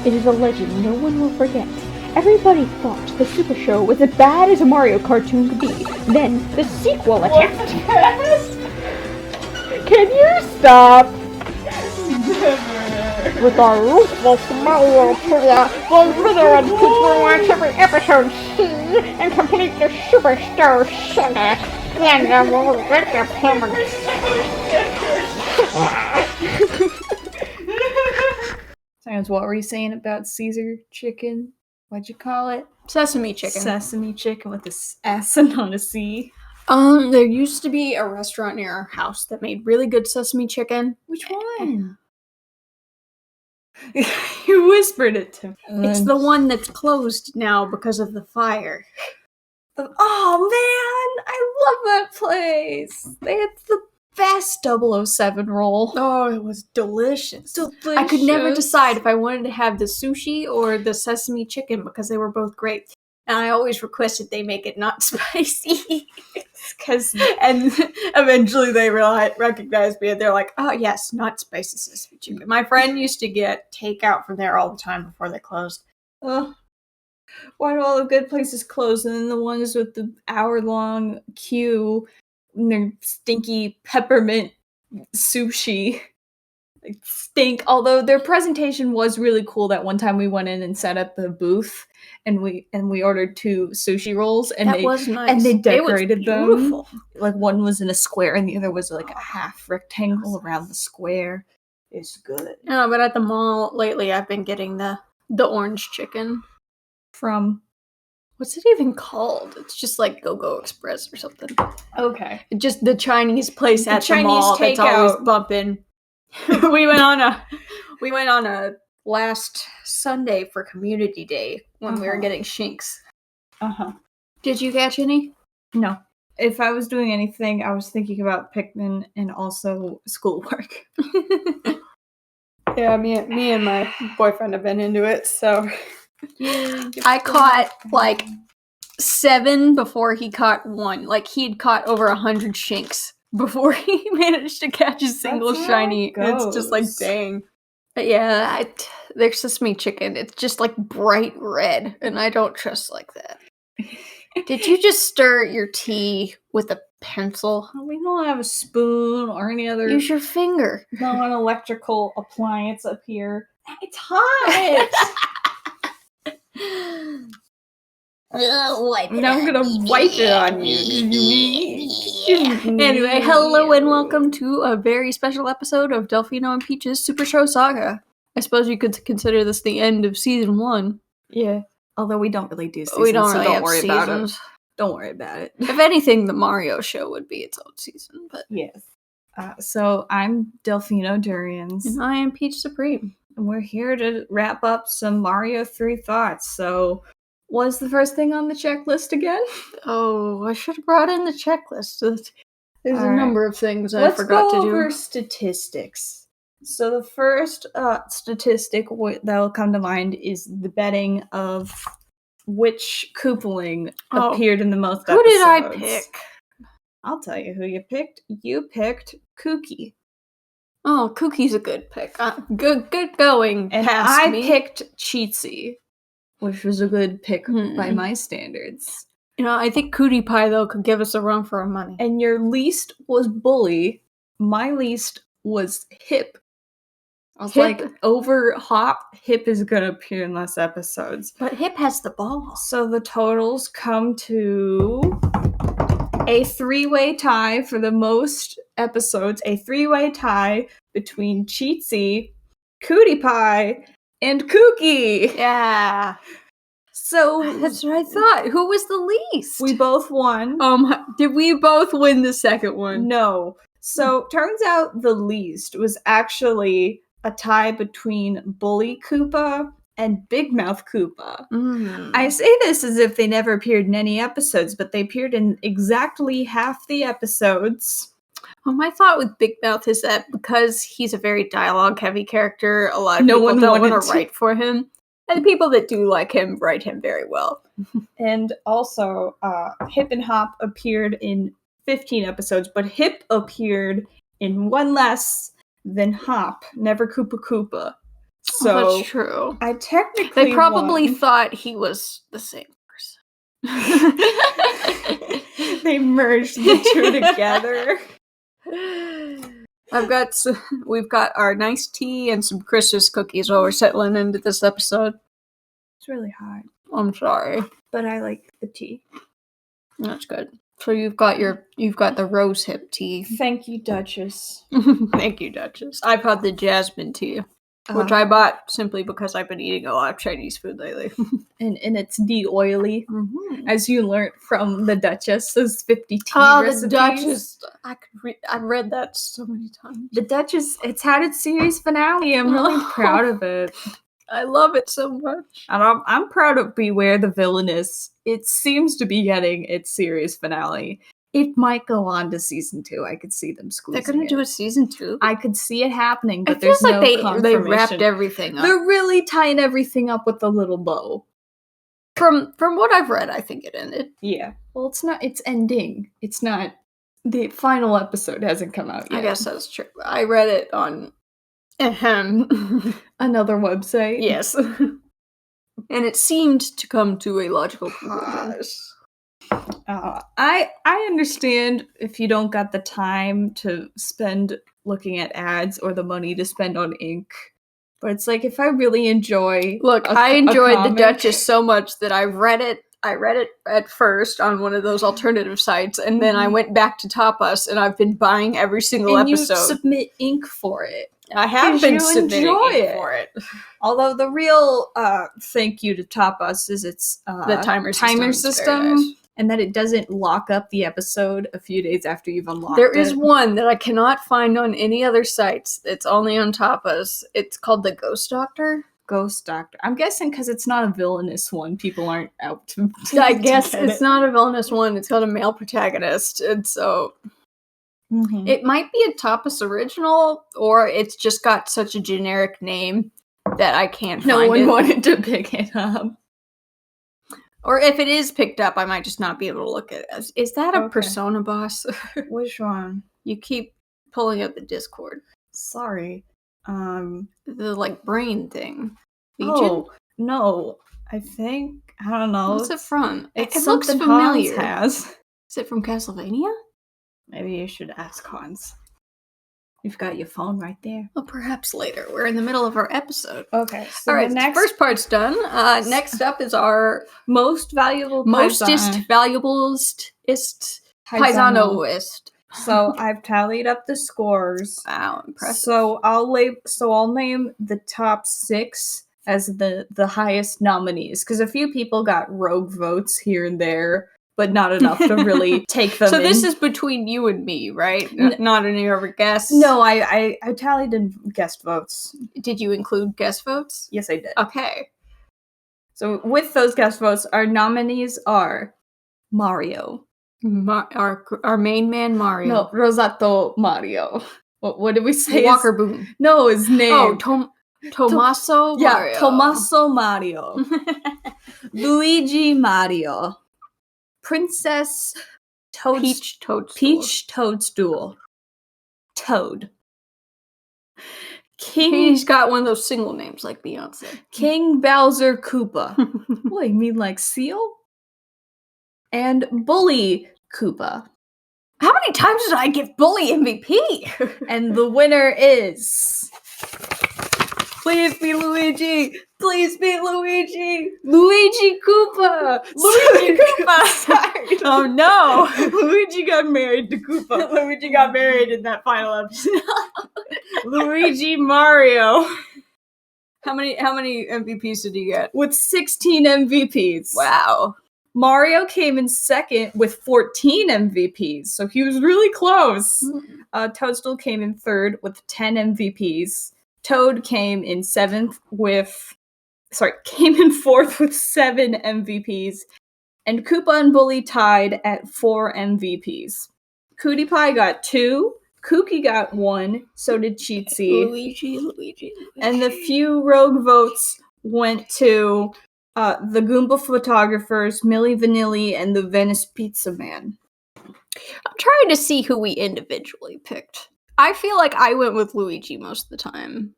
It is a legend no one will forget. Everybody thought the Super Show was as bad as a Mario cartoon could be. Then the sequel attacked. Can you stop? Never. With our ruthless Mario trivia, go further and people watch every episode, see, and complete the Supershow Saga. Then they will get their payments. Science, what were you saying about Caesar chicken? What'd you call it? Sesame chicken. Sesame chicken with this S and not a C. There used to be a restaurant near our house that made really good sesame chicken. Which one? You whispered it to me. It's the one that's closed now because of the fire. Oh man, I love that place. They had the best 007 roll. Oh, it was delicious. Delicious. I could never decide if I wanted to have the sushi or the sesame chicken because they were both great. And I always requested they make it not spicy. And eventually they recognized me and they're like, oh yes, not spicy sesame chicken. My friend used to get takeout from there all the time before they closed. Ugh. Why do all the good places close and then the ones with the hour-long queue and their stinky peppermint sushi stink? Although their presentation was really cool. That one time we went in and set up the booth and we ordered 2 sushi rolls and that was nice. And they decorated it was beautiful. them. Like one was in a square and the other was like a half rectangle around the square. It's good. No, but at the mall lately I've been getting the orange chicken. From what's it even called? It's just like Go-Go Express or something. Okay. Just the Chinese place at the mall Chinese that's always takeout. bumping. we went on a last Sunday for Community Day when we were getting shinks. Did you catch any? No. If I was doing anything, I was thinking about Pikmin and also schoolwork. Yeah, me and my boyfriend have been into it, so I caught like 7 before he caught 1. Like he'd caught over 100 shinks before he managed to catch a single shiny. It's just like, dang. But yeah, their sesame chicken, it's just like bright red, and I don't trust like that. Did you just stir your tea with a pencil? We don't have a spoon or any other Use your finger. non-electrical appliance up here. It's hot! Now I'm gonna wipe it on you. Anyway, hello and welcome to a very special episode of Delfino and Peach's Supershow Saga. I suppose you could consider this the end of season 1. Yeah. Although we don't really do seasons, we don't really so don't have worry seasons. about it. Don't worry about it. If anything, the Mario show would be its own season. But yes. So I'm Delfino Durians. And I am Peach Supreme. And we're here to wrap up some Mario 3 thoughts. So what's the first thing on the checklist again? Oh, I should have brought in the checklist. There's a number of things I forgot to do. Let's go over statistics. So the first statistic that'll come to mind is the betting of which Koopaling appeared in the most episodes. Who did I pick? I'll tell you who you picked. You picked Kooky. Oh, Kookie's a good pick. Good going. And I picked Cheatsy, which was a good pick by my standards. You know, I think Cootie Pie, though, could give us a run for our money. And your least was Bully. My least was Hip. I was like, over Hop, Hip is going to appear in less episodes. But Hip has the ball. So the totals come to a 3-way tie for the most episodes. A 3-way tie between Cheatsy, Cootie Pie, and Kooky. Yeah. So that's what I thought. Who was the least? We both won. Did we both win the second one? No. So turns out the least was actually a tie between Bully Koopa and Big Mouth Koopa. I say this as if they never appeared in any episodes, but they appeared in exactly half the episodes. My thought with Big Mouth is that because he's a very dialogue-heavy character, a lot of people don't want to write for him. And the people that do like him write him very well. And also, Hip and Hop appeared in 15 episodes, but Hip appeared in 1 less than Hop, never Koopa Koopa. So that's true. I technically They probably won. thought he was the same person. They merged the two together. We've got our nice tea and some Christmas cookies while we're settling into this episode. It's really hot, I'm sorry. but I like the tea. That's good. So you've got the rose hip tea. Thank you, Duchess. Thank you, Duchess. I've had the jasmine tea, which I bought simply because I've been eating a lot of Chinese food lately. and it's de-oily, as you learned from the Duchess's 50 tea recipes. The Duchess! I've read that so many times. The Duchess, it's had its series finale. I'm really proud of it. I love it so much. And I'm proud of Beware the Villainous. It seems to be getting its series finale. It might go on to season 2. I could see them squeezing They're gonna do a season 2? I could see it happening, but it there's feels no like confirmation. they wrapped everything up. They're really tying everything up with a little bow. From what I've read, I think it ended. Yeah. Well, it's not. It's ending. It's not. The final episode hasn't come out yet. I guess that's true. I read it on another website. Yes. And it seemed to come to a logical conclusion. I understand if you don't got the time to spend looking at ads or the money to spend on ink, but it's like if I really enjoy. Look, I enjoyed the Duchess so much that I read it at first on one of those alternative sites, and then I went back to Tapas, and I've been buying every single episode. You submit ink for it. I have been submitting ink for it. Although the real thank you to Tapas is its the timer system. Nice. And that it doesn't lock up the episode a few days after you've unlocked There it. is one that I cannot find on any other sites. It's only on Tapas. It's called the Ghost Doctor. Ghost Doctor. I'm guessing because it's not a villainous one, people aren't out to. I guess it's not a villainous one. It's got a male protagonist, and so it might be a Tapas original, or it's just got such a generic name that I can't find it. No one wanted to pick it up. Or if it is picked up, I might just not be able to look at it. Is that a Persona boss? Which one? You keep pulling up the Discord. Sorry. The brain thing. Legion? Oh, no. I think, I don't know. What's it from? It looks familiar. Hans has. Is it from Castlevania? Maybe you should ask Hans. You've got your phone right there. Well, perhaps later. We're in the middle of our episode. Okay. So all right, the first part's done. Next up is our most valuable valuablest paisanoist. So I've tallied up the scores. Wow, impressive. So I'll name the top 6 as the highest nominees, because a few people got rogue votes here and there, but not enough to really take them. So this is between you and me, right? Not any other guests? No, I tallied in guest votes. Did you include guest votes? Yes, I did. Okay. So with those guest votes, our nominees are Mario. Our main man, Mario. No, Rosato Mario. What did we say? Walker Boone. No, his name. Oh, Tommaso Mario. Yeah, Tommaso Mario. Luigi Mario. Princess Peach Toadstool. Peach Toadstool. Toad. He's got one of those single names like Beyonce. King Bowser Koopa. What, you mean like Seal? And Bully Koopa. How many times did I give Bully MVP? And the winner is... Please be Luigi! Please be Luigi! Luigi Koopa! Luigi Koopa! Sorry. Oh no! Luigi got married to Koopa. Luigi got married in that final episode. Luigi Mario. How many MVPs did he get? With 16 MVPs. Wow. Mario came in second with 14 MVPs, so he was really close. Toadstool came in third with 10 MVPs. Toad came in fourth with 7 MVPs. And Koopa and Bully tied at 4 MVPs. Cootie Pie got 2, Kooky got 1, so did Cheatsy. Luigi. And the few rogue votes went to the Goomba Photographers, Milli Vanilli, and the Venice Pizza Man. I'm trying to see who we individually picked. I feel like I went with Luigi most of the time.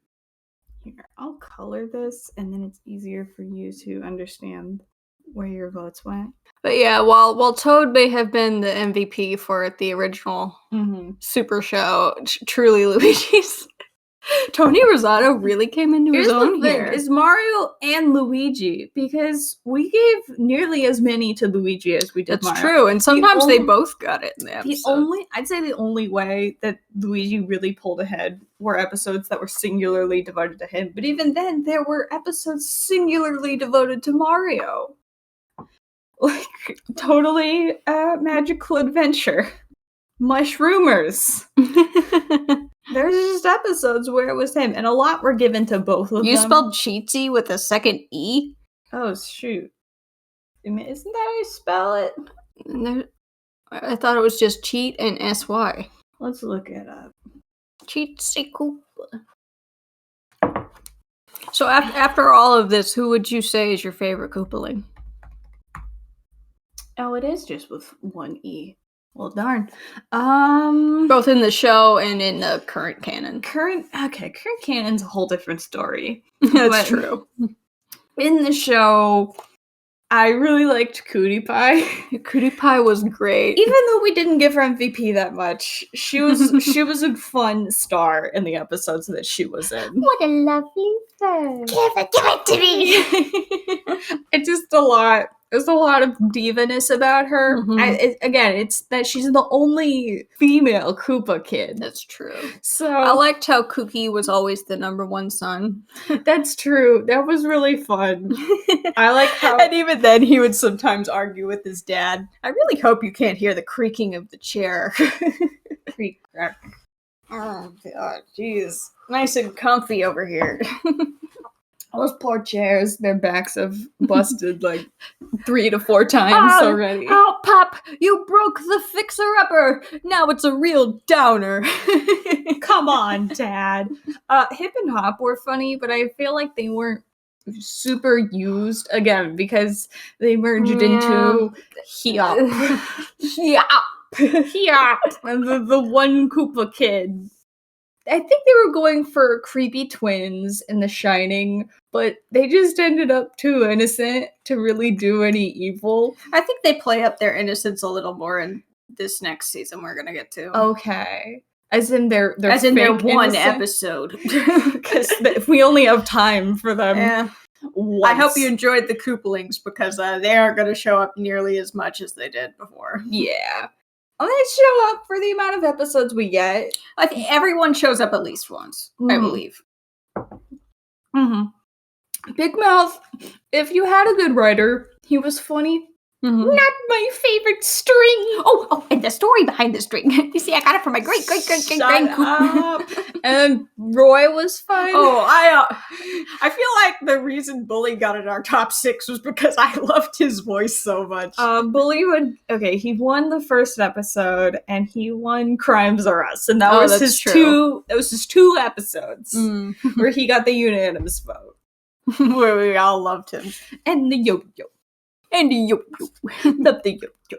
Here, I'll color this, and then it's easier for you to understand where your votes went. But yeah, while Toad may have been the MVP for the original Super Show, truly Luigi's. Tony Rosado really came into his own here. Is Mario and Luigi, because we gave nearly as many to Luigi as we did That's Mario. true, and sometimes they both got it in the episode. I'd say the only way that Luigi really pulled ahead were episodes that were singularly devoted to him. But even then, there were episodes singularly devoted to Mario. Like, totally magical adventure. Mushroomers. There's just episodes where it was him, and a lot were given to both of them. You spelled cheatsy with a second E? Oh, shoot. I mean, isn't that how you spell it? I thought it was just cheat and S-Y. Let's look it up. Cheatsy Koopa. So after all of this, who would you say is your favorite Koopaling? Oh, it is just with one E. Well, darn. Both in the show and in the current canon. Current canon's a whole different story. That's true. In the show, I really liked Cutie Pie. Cutie Pie was great. Even though we didn't give her MVP that much, she was a fun star in the episodes that she was in. What a lovely bird. Give it to me. It's just a lot. There's a lot of diva-ness about her. Mm-hmm. It's that she's the only female Koopa kid. That's true. So I liked how Cookie was always the number one son. That's true. That was really fun. I like how... And even then, he would sometimes argue with his dad. I really hope you can't hear the creaking of the chair. Creak, crack. Oh, God, jeez. Nice and comfy over here. Those poor chairs, their backs have busted like 3 to 4 times already. Oh, Pop, you broke the fixer-upper. Now it's a real downer. Come on, Dad. Hip and Hop were funny, but I feel like they weren't super used, again, because they merged into Heop. Heop. And the one Koopa kid. I think they were going for creepy twins in The Shining, but they just ended up too innocent to really do any evil. I think they play up their innocence a little more in this next season we're gonna get to. Okay. As in their one episode. Because we only have time for them. Yeah. Once. I hope you enjoyed the Koopalings, because they aren't going to show up nearly as much as they did before. Yeah. They show up for the amount of episodes we get. I think everyone shows up at least once, I believe. Big Mouth, if you had a good writer, he was funny. Not my favorite string. Oh, and the story behind the string. You see, I got it from my great up. And Roy was fun. Oh, I feel like the reason Bully got in our top 6 was because I loved his voice so much. Bully he won the first episode, and he won Crimes Are Us, and that was his two episodes where he got the unanimous vote. Where we all loved him. And the yo-yo. And the yo-yo. Love the yo-yo.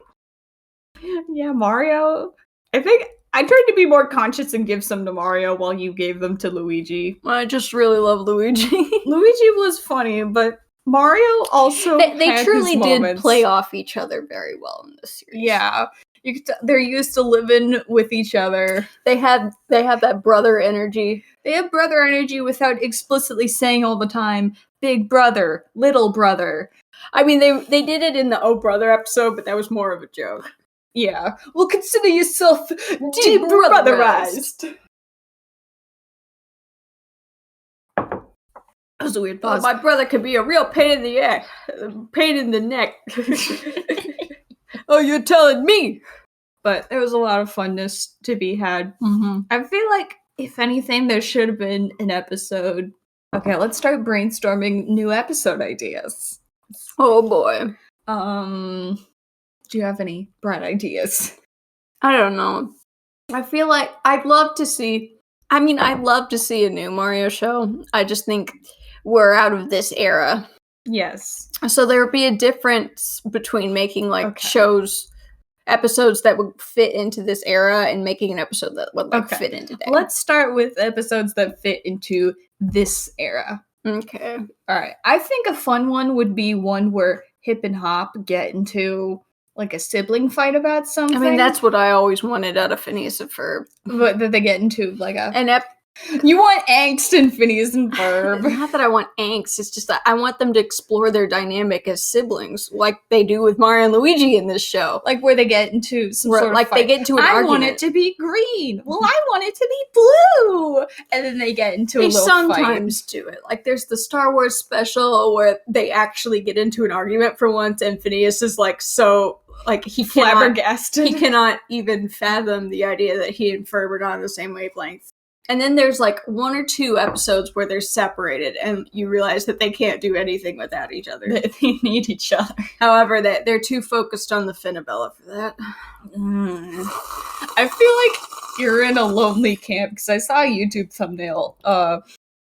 Yeah, Mario. I think I tried to be more conscious and give some to Mario while you gave them to Luigi. I just really love Luigi. Luigi was funny, but Mario also they truly did play off each other very well in this series. Yeah. They're used to living with each other. They have that brother energy. They have brother energy without explicitly saying all the time, big brother, little brother. I mean, they did it in the Oh Brother episode, but that was more of a joke. Yeah. Well, consider yourself debrotherized. That was a weird pause. My brother could be a real pain in the neck. Oh, you're telling me? But there was a lot of funness to be had. I feel like, if anything, there should have been an episode. Okay, let's start brainstorming new episode ideas. Oh boy. Do you have any bright ideas? I don't know. I feel like I'd love to see a new Mario show. I just think we're out of this era. Yes. So there would be a difference between making episodes that would fit into this era and making an episode that would fit in today. Let's start with episodes that fit into this era. Okay. Alright, I think a fun one would be one where Hip and Hop get into, like, a sibling fight about something. I mean, that's what I always wanted out of Phineas and Ferb. But that they get into, like, a... And You want angst in Phineas and Ferb. not that I want angst, it's just that I want them to explore their dynamic as siblings, like they do with Mario and Luigi in this show. Like, where they get into some sort of like fight. they get into an I argument. want it to be green. Well, I want it to be blue. And then they get into a They little sometimes do it. Like, there's the Star Wars special where they actually get into an argument for once, and Phineas is like, so, like, he flabbergasted. He cannot even fathom the idea that he and Ferb are not on the same wavelength. And then there's, like, 1 or 2 episodes where they're separated, and you realize that they can't do anything without each other. They need each other. However, they're too focused on the Finnabella for that. I feel like you're in a lonely camp, because I saw a YouTube thumbnail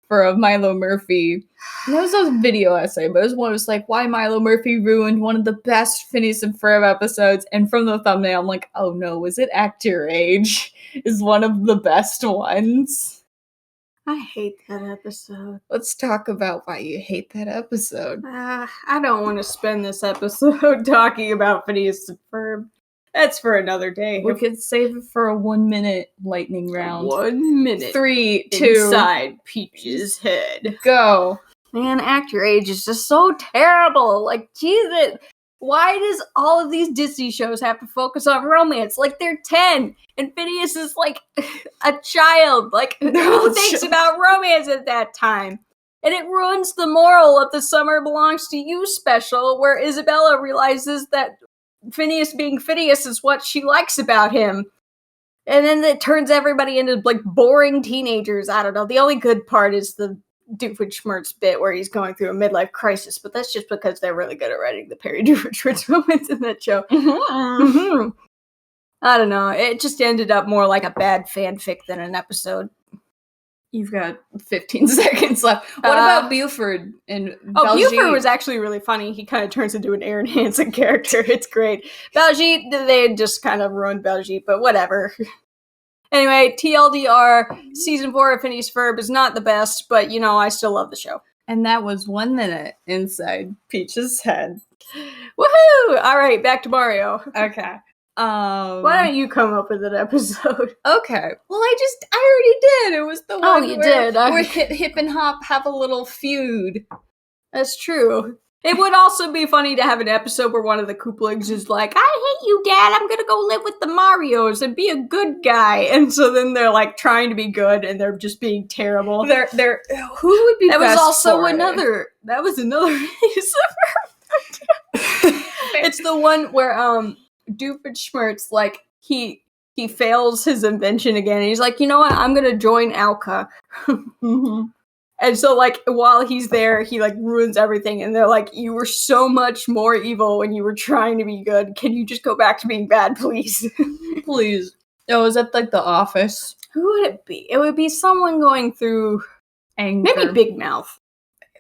for a Milo Murphy. And it was a video essay, but it was like, why Milo Murphy ruined one of the best Phineas and Ferb episodes. And from the thumbnail, I'm like, oh no, was it Act Your Age? Is one of the best ones. I hate that episode. Let's talk about why you hate that episode. I don't want to spend this episode talking about Phineas and Ferb. That's for another day. We could save it for a 1-minute lightning round. 1 minute. 3, 2, inside Peach's head. Go. Man, Act Your Age is just so terrible. Like, Jesus. Why does all of these Disney shows have to focus on romance? Like, they're 10, and Phineas is, like, a child. Like, who thinks about romance at that time? And it ruins the moral of the Summer Belongs to You special, where Isabella realizes that Phineas being Phineas is what she likes about him. And then it turns everybody into, like, boring teenagers. I don't know. The only good part is the Doofenshmirtz bit where he's going through a midlife crisis, but that's just because they're really good at writing the Perry Doofenshmirtz moments in that show. Mm-hmm. I don't know. It just ended up more like a bad fanfic than an episode. You've got 15 seconds left. What about Buford and Baljeet? Buford was actually really funny. He kind of turns into an Aaron Hansen character. It's great. Baljeet, they just kind of ruined Baljeet, but whatever. Anyway, TLDR, season 4 of Phineas Ferb is not the best, but, I still love the show. And that was 1 minute inside Peach's head. Woohoo! All right, back to Mario. Okay. Why don't you come up with an episode? Okay. Well, I already did. It was the one where Hip and Hop have a little feud. That's true. It would also be funny to have an episode where one of the Kooplings is like, I hate you, Dad, I'm gonna go live with the Marios and be a good guy. And so then they're like trying to be good and they're just being terrible. Who would be that best was also for another it? That was another It's the one where Doofenshmirtz, like, he fails his invention again and he's like, you know what, I'm gonna join Alka. Mm-hmm. And so, like, while he's there, he, like, ruins everything. And they're like, you were so much more evil when you were trying to be good. Can you just go back to being bad, please? Please. Oh, is that, like, The Office? Who would it be? It would be someone going through anger. Maybe Big Mouth.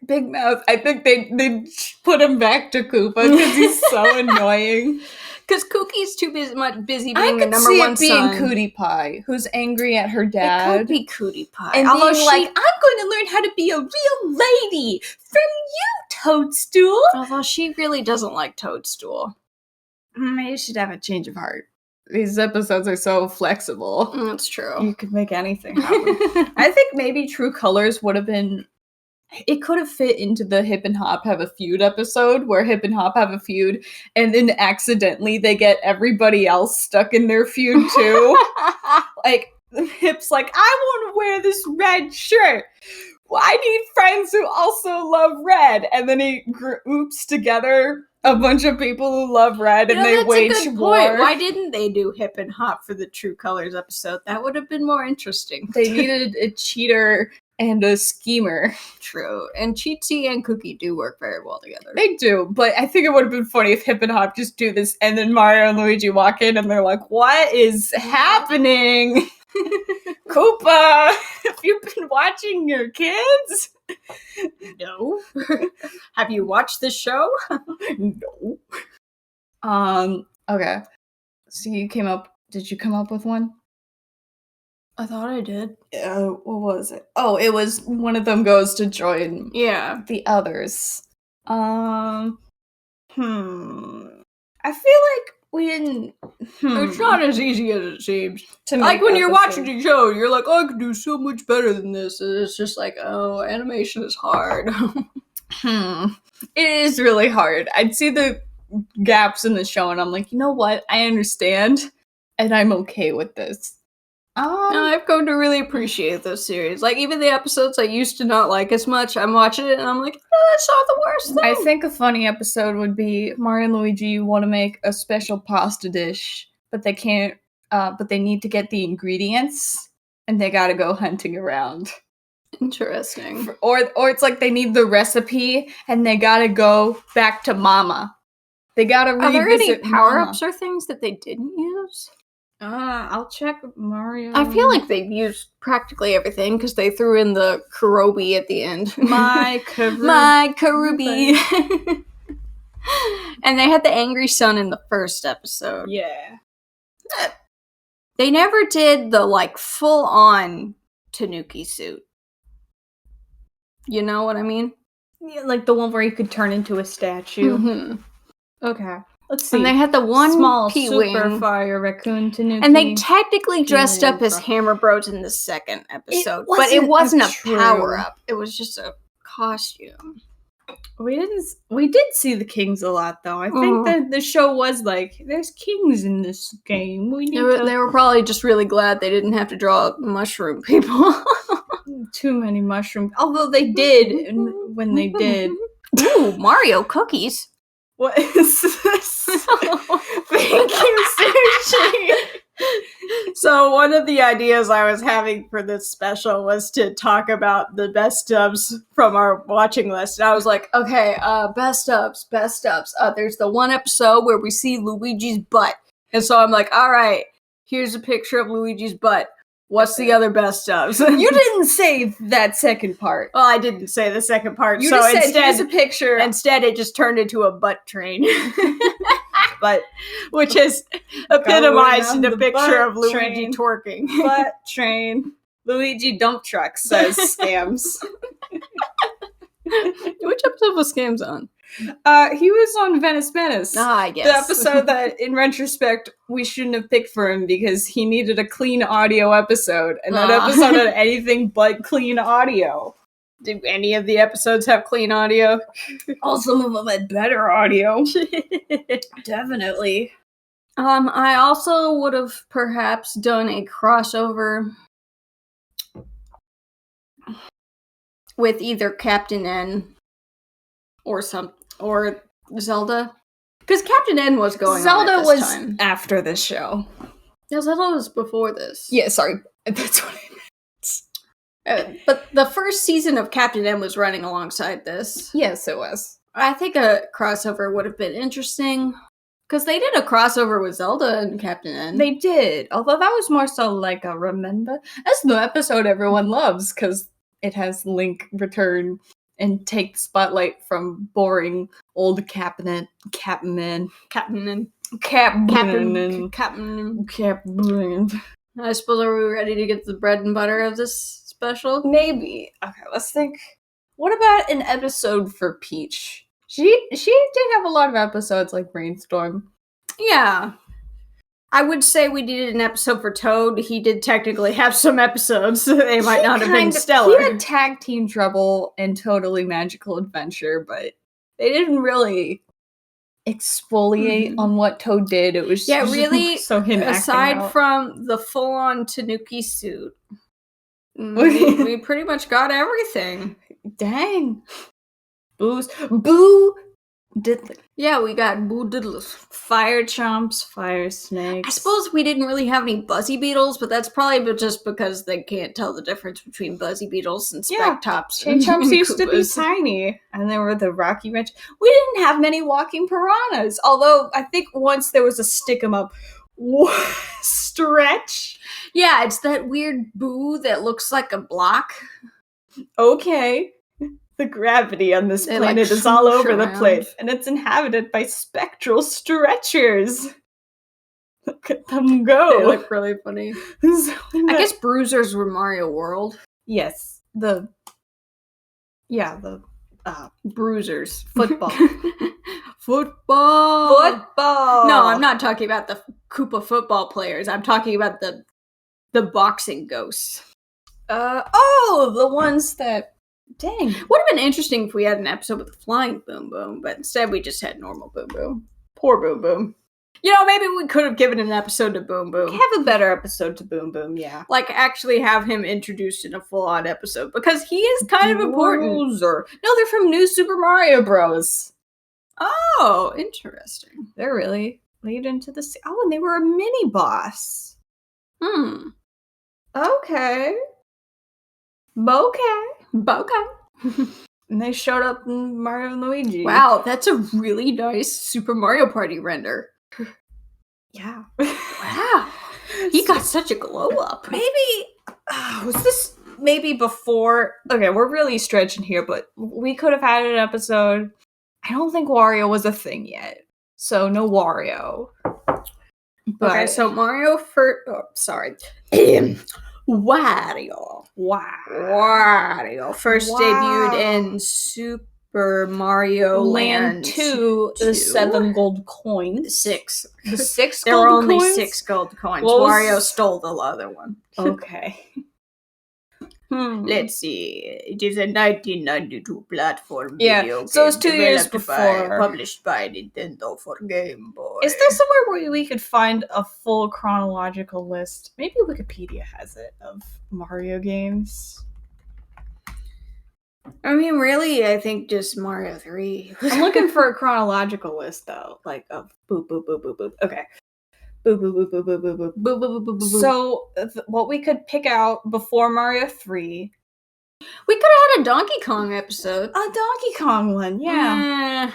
Big Mouth. I think they put him back to Koopa because he's so annoying. Because Cookie's too busy being the number one son. I could see it being Cootie Pie, who's angry at her dad. It could be Cootie Pie. And being like, I'm going to learn how to be a real lady from you, Toadstool. Although she really doesn't like Toadstool. Maybe you should have a change of heart. These episodes are so flexible. That's true. You could make anything happen. I think maybe True Colors would have been... It could have fit into the Hip and Hop have a feud episode where Hip and Hop have a feud and then accidentally they get everybody else stuck in their feud too. Like, Hip's like, I want to wear this red shirt. Well, I need friends who also love red. And then he groups together a bunch of people who love red and they wage war. Point. Why didn't they do Hip and Hop for the True Colors episode? That would have been more interesting. They needed a cheater and a schemer. True. And Cheatsy and Cookie do work very well together. They do, but I think it would have been funny if Hip and Hop just do this and then Mario and Luigi walk in and they're like, what is happening? Koopa, have you been watching your kids? No. Have you watched this show? No. Okay. So did you come up with one? I thought I did. What was it? Oh, it was one of them goes to join Yeah. the others. I feel like we didn't. It's not as easy as it seems. To Like make when you're episodes. watching the show, you're like, oh, I could do so much better than this. And it's just like, oh, animation is hard. It is really hard. I'd see the gaps in the show, and I'm like, you know what? I understand, and I'm okay with this. No, I've come to really appreciate this series. Like, even the episodes I used to not like as much, I'm watching it and I'm like, no, that's not the worst thing. I think a funny episode would be Mario and Luigi want to make a special pasta dish, but they can't. But they need to get the ingredients, and they gotta go hunting around. Interesting. Or it's like they need the recipe, and they gotta go back to Mama. They gotta revisit Are there any power Mama. ups or things that they didn't use? I'll check Mario. I feel like they've used practically everything because they threw in the Karobi at the end. My Karubi. And they had the angry son in the first episode. Yeah. They never did the, like, full-on Tanuki suit. You know what I mean? Yeah, like the one where you could turn into a statue. Mm-hmm. Okay. Let's see. And they had the one small P-wing. super fire raccoon Tanuki. And they technically dressed up as P-wing. Hammer Bros in the second episode. It but it wasn't wasn't a a power-up. It was just a costume. We did see the kings a lot, though. I think that the show was like, there's kings in this game. They were probably just really glad they didn't have to draw mushroom people. Too many mushrooms. Although they did, when they did. Ooh, Mario cookies. What is this? Thank you, Sushi. So one of the ideas I was having for this special was to talk about the best dubs from our watching list. And I was like, Okay, best ups. There's the one episode where we see Luigi's butt. And so I'm like, alright, here's a picture of Luigi's butt. What's the other best ups? you didn't say that second part. Well, I didn't say the second part. You so just said, instead, here's a picture. Instead, it just turned into a butt train. But Which is epitomized Going in on a the picture butt of Luigi train. twerking. butt train. Luigi dump truck says scams. Which episode was Scams on? He was on Venice Menace. I guess. The episode that, in retrospect, we shouldn't have picked for him because he needed a clean audio episode, and that episode had anything but clean audio. Do any of the episodes have clean audio? Oh, some of them had better audio. Definitely. I also would have perhaps done a crossover with either Captain N or Zelda. Because Captain N was going Zelda on at this was time. after this show. Yeah, Zelda was before this. Yeah, sorry. That's what I meant. But the first season of Captain N was running alongside this. Yes, it was. I think a crossover would have been interesting. Because they did a crossover with Zelda and Captain N. They did, although that was more so like a remember. That's the episode everyone loves, because it has Link return and take the spotlight from boring old Captain. I suppose, are we ready to get the bread and butter of this special? Maybe. Okay, let's think. What about an episode for Peach? She did have a lot of episodes like Brainstorm. Yeah. I would say we did an episode for Toad. He did technically have some episodes. They might not have been stellar. He had Tag Team Trouble and Totally Magical Adventure, but they didn't really exfoliate on what Toad did. It was just really, so him aside acting out. From the full-on Tanuki suit, we pretty much got everything. Dang. Boo Diddly. Yeah, we got Boo Diddlers. Fire Chomps, Fire Snakes. I suppose we didn't really have any Buzzy Beetles, but that's probably just because they can't tell the difference between Buzzy Beetles and Spectops. Chain Chomps used to be tiny. And there were the Rocky Wrench. We didn't have many walking piranhas, although I think once there was a stick 'em up stretch. Yeah, it's that weird Boo that looks like a block. Okay. The gravity on this planet is all over the place, and it's inhabited by spectral stretchers. Look at them go. They look really funny. I guess Bruisers were Mario World. Yes. The Bruisers. football. Football. Football. No, I'm not talking about the Koopa football players. I'm talking about the boxing ghosts. The ones that. Dang. Would have been interesting if we had an episode with the flying Boom Boom, but instead we just had normal Boom Boom. Poor Boom Boom. You know, maybe we could have given an episode to Boom Boom. Have a better episode to Boom Boom, yeah. Like, actually have him introduced in a full-on episode, because he is kind of important. No, they're from New Super Mario Bros. Oh, interesting. They're really laid into the... and they were a mini-boss. Okay. Bokeh. And they showed up in Mario and Luigi. Wow, that's a really nice Super Mario Party render. Yeah. Wow. He got such a glow up. Maybe, was this maybe before? Okay, we're really stretching here, but we could have had an episode. I don't think Wario was a thing yet. So no Wario. But, Okay, so Mario sorry. Wario first debuted in Super Mario Land 2, the 7 gold coins. 6. The 6 There gold were only coins? 6 gold coins. What was- Wario stole the other one. Okay. Let's see. It is a 1992 platform Yeah, video so it's game 2 years developed by- before. published by Nintendo for Game Boy. Is there somewhere where we could find a full chronological list? Maybe Wikipedia has it, of Mario games. I mean, really, I think just Mario 3. I'm looking for a chronological list, though. Like, of boop, boop, boop, boop, boop. Okay. Boop, boop, boop, boop, boop, boop, boop. Boop, boop, boop, boop, boop, boop. So, what we could pick out before Mario 3... We could have had a Donkey Kong episode. A Donkey Kong one, yeah.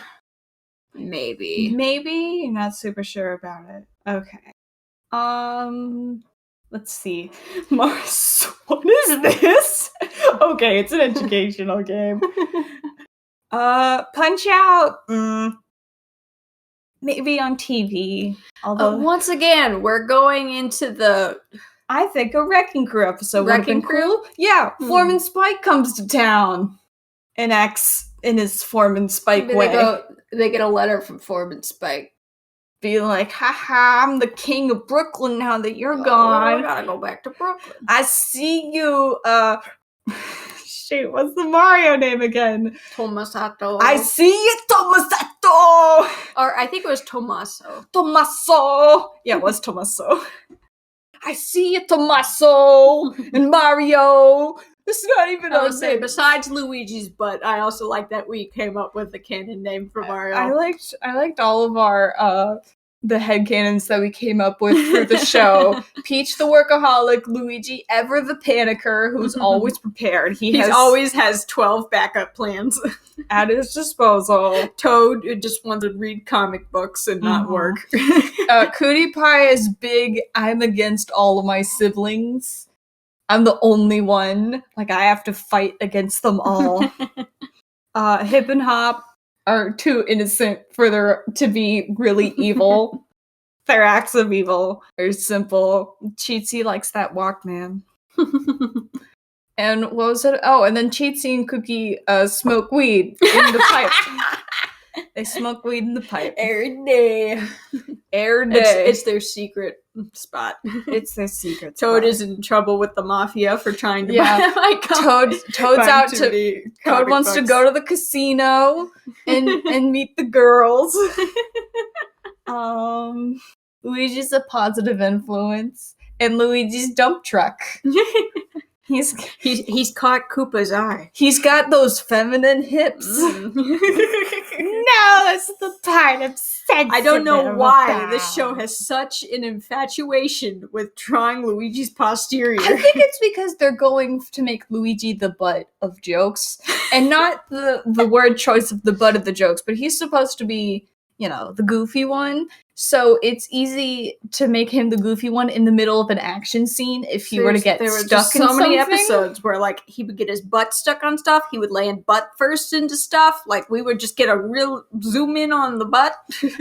Maybe. Maybe? You're not super sure about it. Okay. Let's see. Mars, what is this? Okay, it's an educational game. Punch Out. Maybe on TV. Although Once again, we're going into the... I think a Wrecking Crew episode would have been Wrecking Crew? cool. Yeah, Foreman Spike comes to town and acts in his Foreman Spike Maybe way. they get a letter from Foreman Spike. Being like, haha, I'm the king of Brooklyn now that you're I gone. gotta go back to Brooklyn. I see you, shoot, what's the Mario name again? Tomasato. I see you, Tomasato! Or I think it was Tommaso. Tommaso! Yeah, it was Tommaso. I see you, Tommaso! And Mario! This is not even I our would say, name. besides Luigi's butt, I also like that we came up with the canon name for Mario. I liked all of our the headcanons that we came up with for the show. Peach the workaholic, Luigi ever the panicker, who's always prepared. He always has 12 backup plans. at his disposal. Toad who just wants to read comic books and not work. Cootie Pie is big. I'm against all of my siblings. I'm the only one. Like, I have to fight against them all. Hip and Hop are too innocent to be really evil. Their acts of evil are simple. Cheatsy likes that Walkman. And what was it? Oh, and then Cheatsy and Cookie smoke weed in the pipe. They smoke weed in the pipe. Every day. Every day. It's their secret spot. It's their secret Toad spot. is in trouble with the mafia for trying to Yeah. buy Toad's out to... Toad wants to go to the casino and meet the girls. Luigi's a positive influence. And Luigi's dump truck. He's caught Koopa's eye. He's got those feminine hips. No, that's the part I'm sensitive I don't know why about. this show has such an infatuation with drawing Luigi's posterior. I think it's because they're going to make Luigi the butt of jokes. And not the word choice of the butt of the jokes, but he's supposed to be the goofy one. So it's easy to make him the goofy one in the middle of an action scene if he were to get stuck in something. Many episodes where like he would get his butt stuck on stuff. He would land butt first into stuff. Like we would just get a real zoom in on the butt.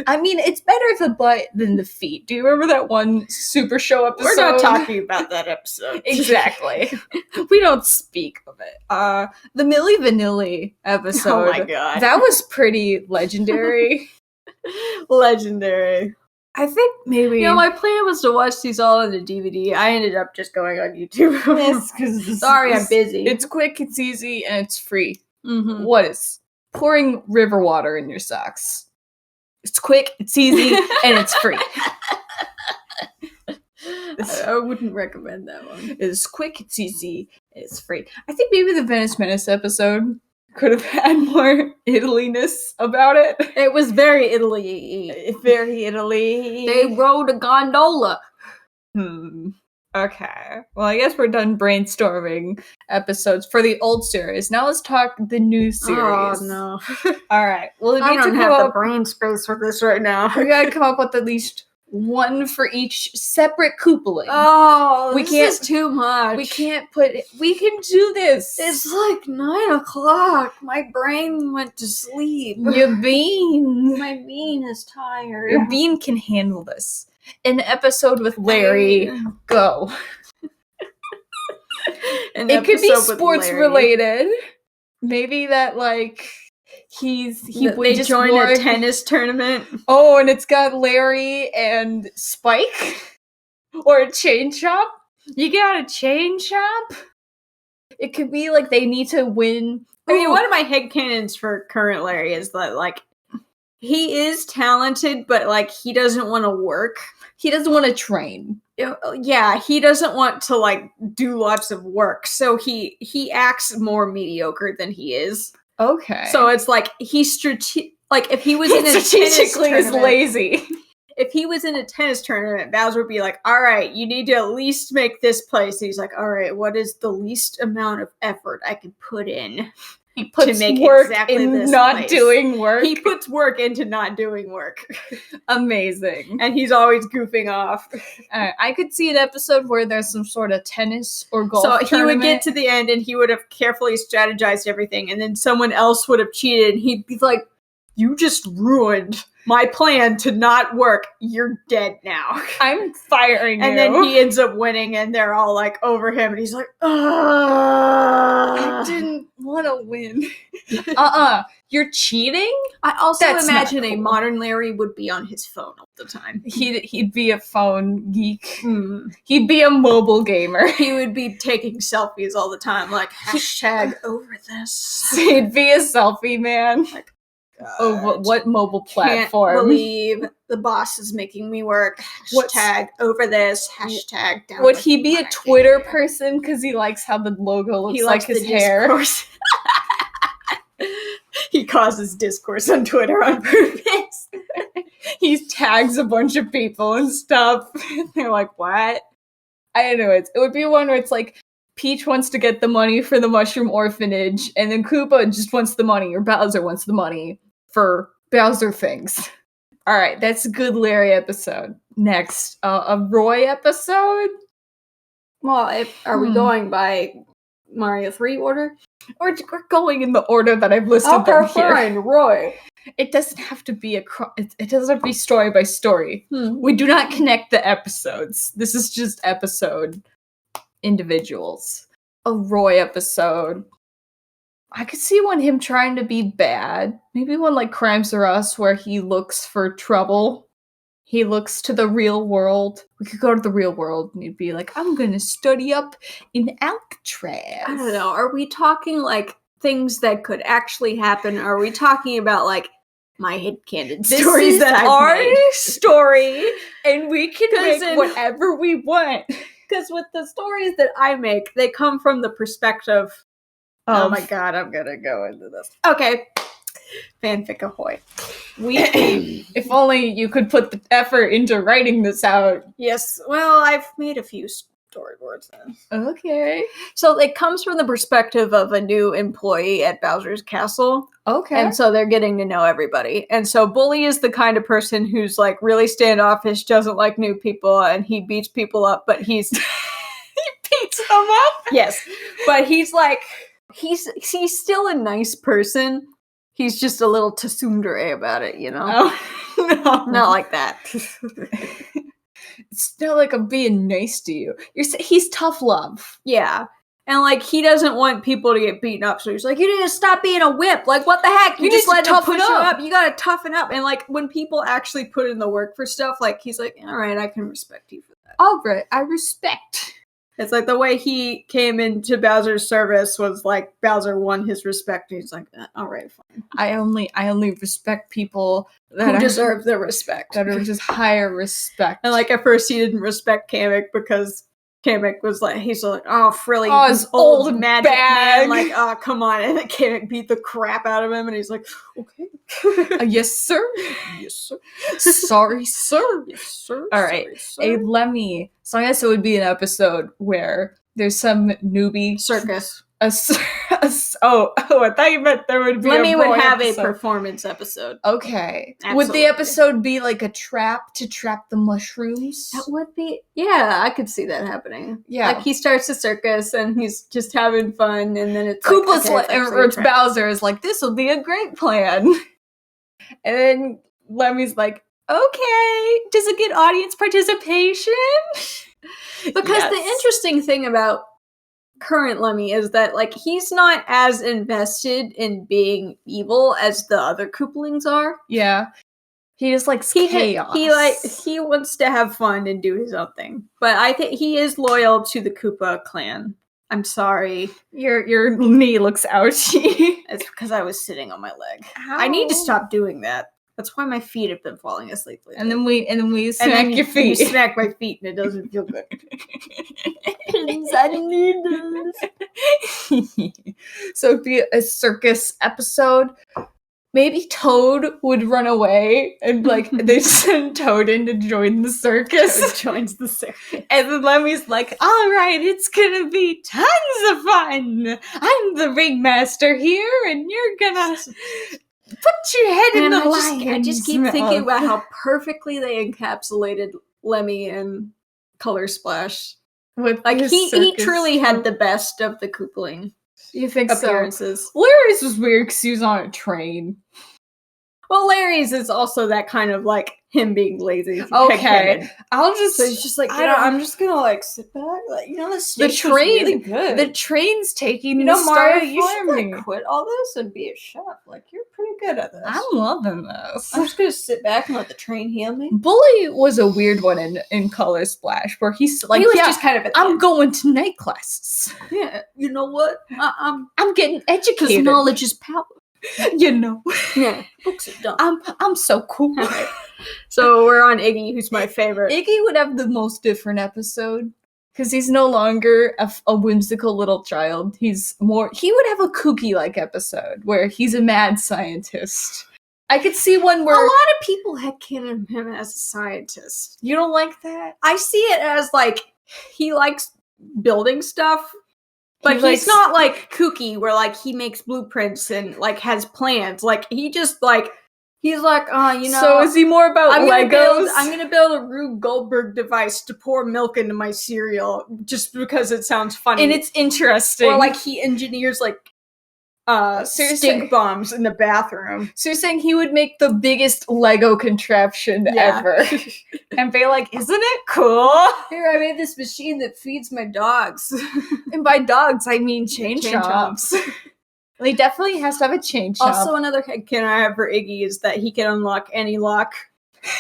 I mean, it's better the butt than the feet. Do you remember that one Supershow episode? We're not talking about that episode. Exactly. We don't speak of it. The Milli Vanilli episode. Oh my god. That was pretty legendary. Legendary. I think maybe... my plan was to watch these all on the DVD. I ended up just going on YouTube. Yes, because... Sorry, I'm busy. It's quick, it's easy, and it's free. Mm-hmm. What is? Pouring river water in your socks. It's quick, it's easy, and it's free. I wouldn't recommend that one. It's quick, it's easy, it's free. I think maybe the Venice Menace episode could have had more Italy-ness about it. It was very Italy. Very Italy. They rode a gondola. Okay. Well, I guess we're done brainstorming episodes for the old series. Now let's talk the new series. Oh, no. All right. Well, I don't have the brain space for this right now. We gotta come up with at least one for each separate coupling. Oh, we this can't, is too much. We can't put... We can do this. It's like 9 o'clock. My brain went to sleep. Your bean. My bean is tired. Your bean can handle this. An episode with Larry. Go. It could be sports related. Maybe that, like... They just joined a tennis tournament. Oh, and it's got Larry and Spike? Or a chain shop? You got a chain shop? It could be like they need to win. I mean, one of my headcanons for current Larry is that, like, he is talented, but, like, he doesn't want to work. He doesn't want to train. Yeah, he doesn't want to, like, do lots of work. So he acts more mediocre than he is. Okay. So it's like like if he was in a strategically tennis is lazy. If he was in a tennis tournament, Bowser would be like, "All right, you need to at least make this place." And he's like, "All right, what is the least amount of effort I can put in?" He puts to make work exactly in this not place. doing work. He puts work into not doing work. Amazing. And he's always goofing off. I could see an episode where there's some sort of tennis or golf tournament. So he would get to the end and he would have carefully strategized everything, and then someone else would have cheated and he'd be like, "You just ruined my plan to not work. You're dead now. I'm firing you." And then he ends up winning and they're all like over him and he's like, I didn't want to win. You're cheating? I also That's imagine not a cool. modern Larry would be on his phone all the time. He'd be a phone geek. He'd be a mobile gamer. He would be taking selfies all the time, like hashtag over this. He'd be a selfie man. God. Oh, what mobile Can't platform? believe the boss is making me work. Hashtag over this. Hashtag down. Would with he be a monarchy. Twitter person because he likes how the logo looks He like likes his the hair? discourse. He causes discourse on Twitter on purpose. He tags a bunch of people and stuff. They're like, what? Anyways, it would be one where it's like, Peach wants to get the money for the Mushroom Orphanage, and then Koopa just wants the money, or Bowser wants the money for Bowser things. Alright, that's a good Larry episode. Next, a Roy episode? Well, are we going by Mario 3 order? Or we're going in the order that I've listed them here. Roy. It doesn't have to be it doesn't have to be story by story. We do not connect the episodes. This is just episode individuals. A Roy episode. I could see him trying to be bad. Maybe one like Crimes or Us where he looks for trouble. He looks to the real world. We could go to the real world and he'd be like, I'm gonna study up in Alcatraz. I don't know. Are we talking like things that could actually happen? Or are we talking about like my headcanon stories that I've made? Story, and we can make in- whatever we want. Because with the stories that I make, they come from the perspective oh my god, I'm gonna go into this. Okay. Fanfic ahoy. If only you could put the effort into writing this out. Yes, well, I've made a few storyboards then. Okay. So it comes from the perspective of a new employee at Bowser's Castle. Okay. And so they're getting to know everybody. And so Bully is the kind of person who's like really standoffish, doesn't like new people, and he beats people up, but he's he beats them up? yes. But he's like he's still a nice person. He's just a little tsundere about it, you know? Oh, no. Not like that. It's not like I'm being nice to you. He's tough love. Yeah. And, like, he doesn't want people to get beaten up, so he's like, you need to stop being a whip. Like, what the heck? You just let them push you up. You gotta toughen up. And, like, when people actually put in the work for stuff, like, he's like, all right, I can respect you for that. All right, I respect. It's like the way he came into Bowser's service was like Bowser won his respect. And he's like, all right, fine. I only respect people Who deserve the respect. that are just higher respect. And, like, at first he didn't respect Kamek because Kamek was like, he's like, oh, frilly, Oh, this his old old magic bag. man, like, oh, come on. And then Kamek beat the crap out of him, and he's like, okay. Yes, sir. Yes, sir. Sorry, sir. Yes, sir. All right. Sorry, A sir. Lemmy. So I guess it would be an episode where there's some newbie. Circus. I thought you meant there would be Lemmy a would boy have episode. a performance episode. Okay. Would Absolutely. the episode be like a trap to trap the mushrooms? That would be, yeah, I could see that happening. Yeah. Like, he starts a circus, and he's just having fun, and then it's Koopa's like, okay, or it's Bowser is like, this will be a great plan. And then Lemmy's like, okay, does it get audience participation? Because the interesting thing about current Lemmy is that, like, he's not as invested in being evil as the other Koopalings are. Yeah. He just likes chaos. He wants to have fun and do his own thing. But I think he is loyal to the Koopa clan. I'm sorry. Your knee looks ouchy. It's because I was sitting on my leg. I need to stop doing that. That's why my feet have been falling asleep lately. And then we smack your feet. You smack my feet and it doesn't feel good. I need this. So it'd be a circus episode. Maybe Toad would run away and like they send Toad in to join the circus. Toad joins the circus. And then Lemmy's like, all right, it's gonna be tons of fun. I'm the ringmaster here and you're gonna put your head in the lions. I just keep thinking about how perfectly they encapsulated Lemmy in Color Splash. With Like, his he circus truly had troupe. the best of the Koopaling You think appearances. so? Larry's was weird because he was on a train. Well, Larry's is also that kind of, like, him being lazy. Okay, pig-headed. I'll just. So he's just like, I'm just gonna, like, sit back. Like, you know, this The stage was train- really good. The train's taking you know, the Mario, star you should, for me. like, quit all this and be a chef. Like, you're pretty good at this. I'm loving this. I'm just gonna sit back and let the train heal me. Bully was a weird one in Color Splash, where he's like, He was yeah, just kind of. I'm going to night classes. Yeah, you know what? I'm getting Because educated. knowledge is power. You know, Yeah, books are dumb. I'm so cool. Okay. So we're on Iggy, who's my favorite. Iggy would have the most different episode because he's no longer a whimsical little child. He would have a kooky-like episode where he's a mad scientist. I could see one where A lot of people headcanon him as a scientist. you don't like that. I see it as, like, he likes building stuff, but He he's likes- not, like, kooky, where, like, he makes blueprints and, like, has plans. Like, he just, like, he's like, you know... So is he more about I'm Legos? gonna build a Rube Goldberg device to pour milk into my cereal just because it sounds funny. and it's interesting. Or, like, he engineers, like, Seriously? stink bombs in the bathroom. So you're saying he would make the biggest Lego contraption Yeah. ever and be like, isn't it cool? Here, I made this machine that feeds my dogs. And by dogs, I mean chain Chain chomps. Well, he definitely has to have a chain chomp. Also, another headcanon I have for Iggy is that he can unlock any lock.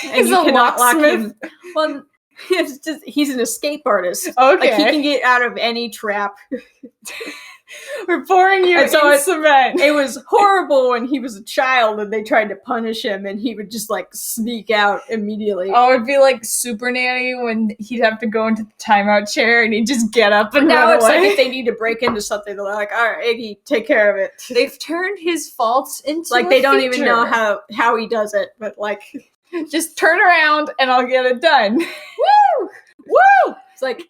And He's you a cannot lock locksmith. him. Well, it's just, he's an escape artist. Okay. Like, he can get out of any trap. We're pouring you And so in it- cement. It was horrible when he was a child and they tried to punish him and he would just, like, sneak out immediately. Oh, it'd be like Super Nanny when he'd have to go into the timeout chair and he'd just get up and Now run it's away. like if they need to break into something, they're like, all right, Iggy, take care of it. They've turned his faults into Like, a they don't even feature. know how he does it, but, like, Just turn around and I'll get it done. woo! Woo! It's like,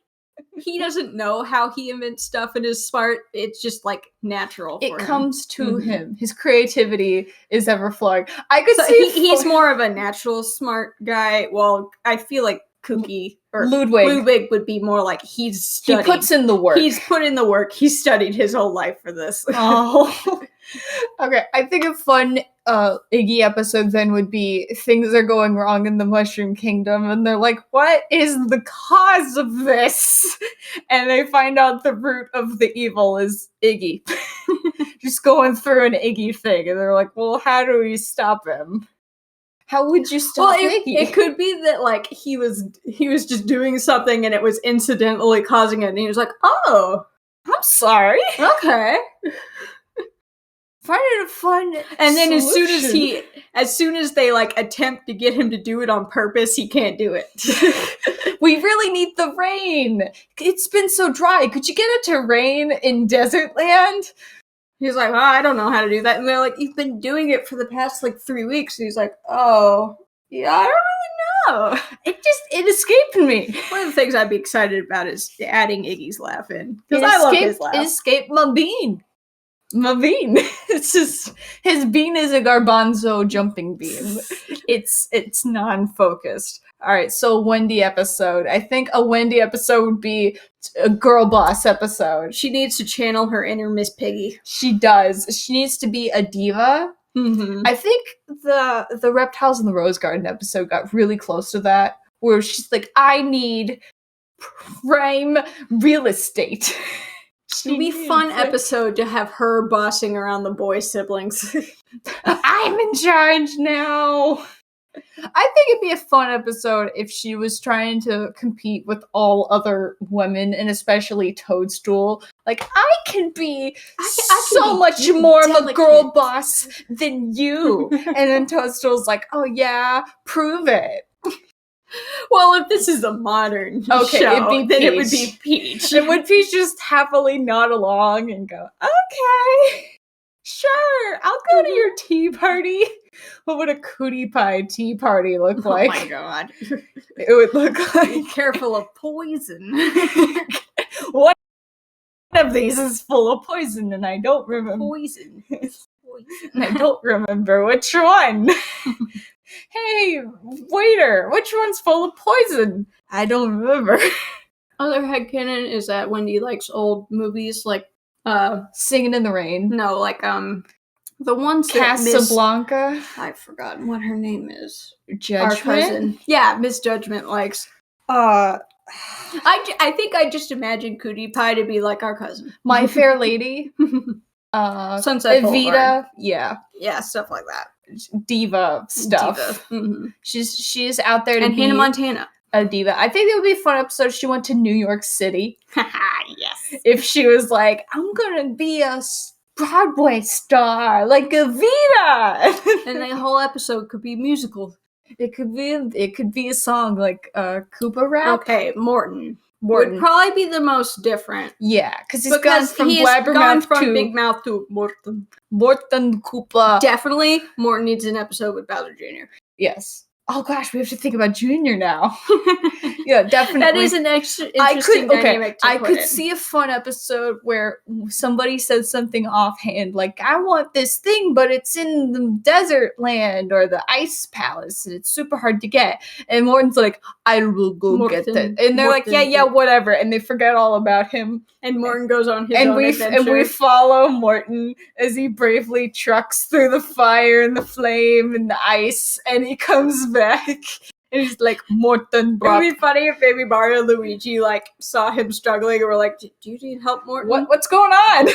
he doesn't know how he invents stuff and is smart. It's just like natural. It for him. comes to Mhm. him. His creativity is ever flowing. I could So see he's more of a natural smart guy. Well, I feel like Cookie or Ludwig. would be more like he's He studied. puts in the work. He's put in the work. He's studied his whole life for this. Oh. Okay, I think a fun Iggy episode then would be things are going wrong in the Mushroom Kingdom, and they're like, what is the cause of this? And they find out the root of the evil is Iggy. Just going through an Iggy thing, and they're like, well, how do we stop him? How would you stop Iggy? It could be that like he was just doing something and it was incidentally causing it, and he was like, "Oh, I'm sorry. okay." Find it a fun And then solution. as soon as they like attempt to get him to do it on purpose, he can't do it. We really need the rain. It's been so dry. Could you get it to rain in desert land? He's like, "Oh, I don't know how to do that." And they're like, "You've been doing it for the past like 3 weeks." And he's like, "Oh, yeah, I don't really know." It escaped me. One of the things I'd be excited about is adding Iggy's laugh in, because I love his laugh. It escaped my bean. My bean. It's just his bean is a garbanzo jumping bean. It's non-focused. All right, so Wendy episode. I think a Wendy episode would be a girl boss episode. She needs to channel her inner Miss Piggy. She does. She needs to be a diva. Mm-hmm. I think the Reptiles in the Rose Garden episode got really close to that, where she's like, I need prime real estate. It would be a fun episode to have her bossing around the boy siblings. I'm in charge now. I think it'd be a fun episode if she was trying to compete with all other women, and especially Toadstool. Like, I can be so be much more of a delicate. girl boss than you. And then Toadstool's like, oh yeah, prove it. Well, if this is a modern show, it'd be then it would Peach. be Peach. And would Peach just happily nod along and go, okay, sure, I'll go to your tea party. What would a cootie pie tea party look like? Oh my god. It would look like... Be careful of poison. One of these is full of poison, and I don't remember. Poison. And I don't remember which one. Hey, waiter, which one's full of poison? I don't remember. Other headcanon is that Wendy likes old movies like Singing in the Rain. no, like the ones that Casablanca. I've forgotten what her name is. Judgment. Our cousin. Yeah, Miss Judgment likes. I think I just imagined Cootie Pie to be like our cousin. My Fair Lady. Sunset Boulevard. Evita. Yeah. Yeah, stuff like that. Diva stuff. Diva. Mm-hmm. She's out there to And be Hannah Montana. a diva. I think it would be a fun episode if she went to New York City. Yes. If she was like, I'm gonna be a Broadway star, like Evita. And the whole episode could be musical. It could be a song like Koopa rap. Okay, Morton. Morton. Would probably be the most different. Yeah, because He's gone from Big Mouth to Morton. Morton Koopa. Definitely, Morton needs an episode with Bowser Jr. Yes. Oh gosh, we have to think about Junior now. Yeah, definitely. That is an interesting dynamic to I put could in. see a fun episode where somebody says something offhand, like, I want this thing, but it's in the desert land or the ice palace, and it's super hard to get. And Morton's like, I will go get it. And they're like, yeah, whatever. And they forget all about him. And Morton goes on his own adventure. And we follow Morton as he bravely trucks through the fire and the flame and the ice, and he comes back. And he's like, Morton brought... It would be funny if maybe Mario and Luigi, like, saw him struggling and were like, do you need help, Morton? What's going on?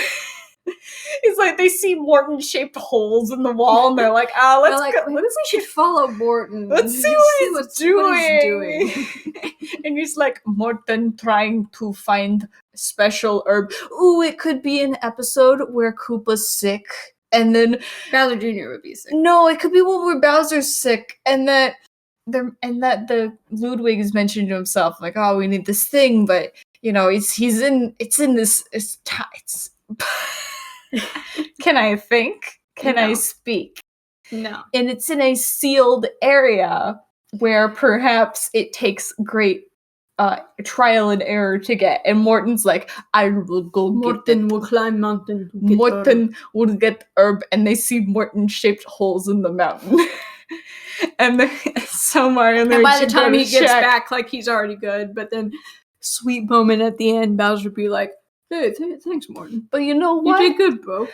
It's like they see Morton-shaped holes in the wall, and they're like, let's go. What if we should follow Morton? Let's see what he's doing. And he's like, Morton trying to find special herb. Ooh, it could be an episode where Koopa's sick, and then... Bowser Jr. would be sick. No, it could be one where Bowser's sick, and that the Ludwig is mentioning to himself, like, oh, we need this thing, but, you know, it's in this... Can I think? Can I speak? No. And it's in a sealed area where perhaps it takes great trial and error to get. And Morton's like, I will go get it. will climb mountain. Morton will get herb, and they see Morton-shaped holes in the mountain. And so Mario and by the time he gets back, like, he's already good. But then, sweet moment at the end, Bowser would be like, hey, thanks, Morton. But you know what? You did good, bro.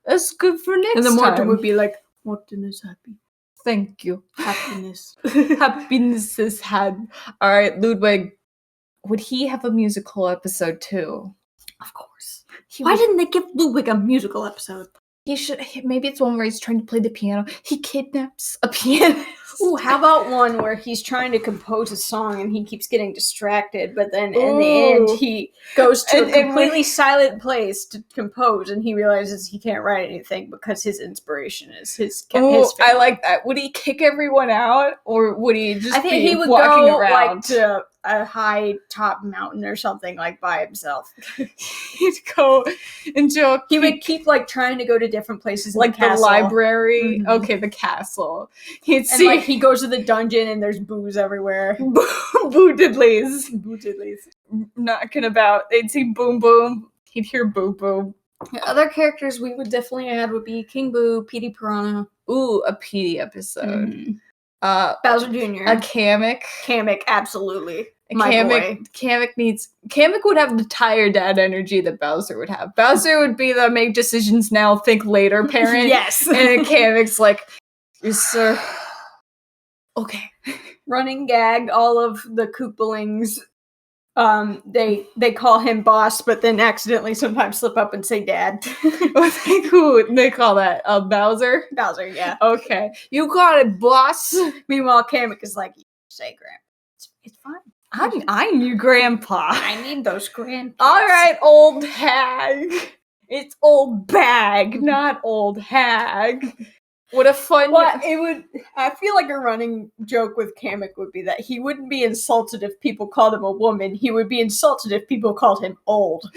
That's good for next time. And then Morton would be like, Morton is happy. Thank you. Happiness. Happiness is had. All right, Ludwig. Would he have a musical episode too? Of course. Why didn't they give Ludwig a musical episode? He should. Maybe it's one where he's trying to play the piano. He kidnaps a pianist. Ooh, how about one where he's trying to compose a song and he keeps getting distracted, but then in the end he goes to a completely silent place to compose, and he realizes he can't write anything because his inspiration is his family. I like that. Would he kick everyone out, or would he just? I think he would walking go around? like to a high top mountain or something, like by himself. He'd go into He would keep like trying to go to different places, in like the library. Mm-hmm. Okay, the castle. He'd and see like he goes to the dungeon and there's booze everywhere. boo diddlies Boo diddlies. knocking about. They'd see Boom Boom. He'd hear Boo Boom. Other characters we would definitely add would be King Boo, Petey Piranha. Ooh, a PD episode. Mm-hmm. Bowser Jr. A Kamek. Kamek, absolutely. Kamek would have the tired dad energy that Bowser would have. Bowser would be the make decisions now, think later parent. Yes. And Kamek's like, yes, sir. Okay. Running gag, all of the Koopalings, they call him boss, but then accidentally sometimes slip up and say dad. Who they call that? Bowser? Bowser, yeah. Okay. You got it, boss. Meanwhile, Kamek is like, you say grandpa. It's fine. I'm your grandpa. I need those grandpas. All right, old hag. It's old bag, not old hag. What a fun... Well, I feel like a running joke with Kamek would be that he wouldn't be insulted if people called him a woman. He would be insulted if people called him old.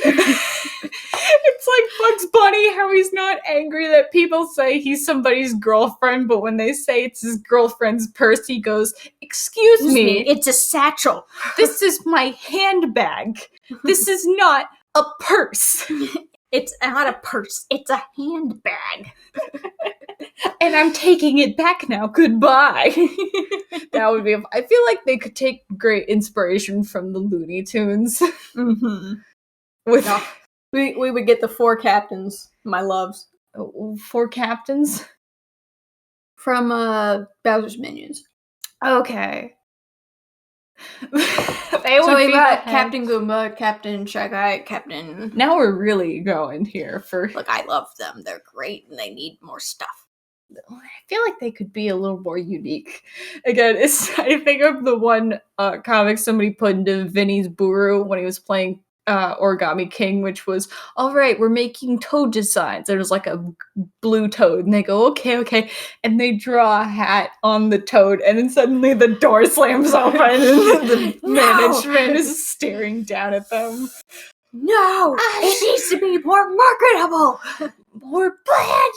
It's like Bugs Bunny, how he's not angry that people say he's somebody's girlfriend, but when they say it's his girlfriend's purse, he goes, excuse me. It's a satchel. This is my handbag. This is not a purse. It's not a purse. It's a handbag. And I'm taking it back now. Goodbye. That would be... I feel like they could take great inspiration from the Looney Tunes. Mm-hmm. With we would get the 4 captains, my loves. 4 captains? From Bowser's Minions. Okay. So we got Captain Goomba, Captain Shy Guy, Captain... Now we're really going here for... Look, I love them. They're great and they need more stuff. I feel like they could be a little more unique. Again, I think of the one comic somebody put into Vinny's Buru when he was playing Origami King, which was, all right, we're making toad designs. There was like a blue toad, and they go, okay, and they draw a hat on the toad, and then suddenly the door slams open, and the management is staring down at them. No! It needs to be more marketable! More bland!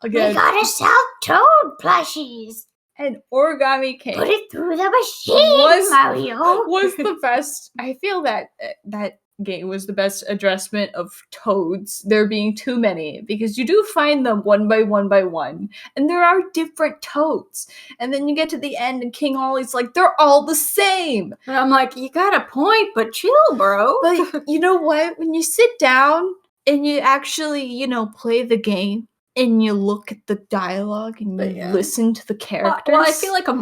We gotta sell Toad plushies. And Origami King Put it through the machine, Mario. was the best. I feel that that game was the best addressment of toads. There being too many, because you do find them one by one, and there are different toads. And then you get to the end, and King Ollie's like, they're all the same. And I'm like, you got a point, but chill, bro. But you know what? When you sit down and you actually, play the game, and you look at the dialogue and you listen to the characters. Well, I feel like a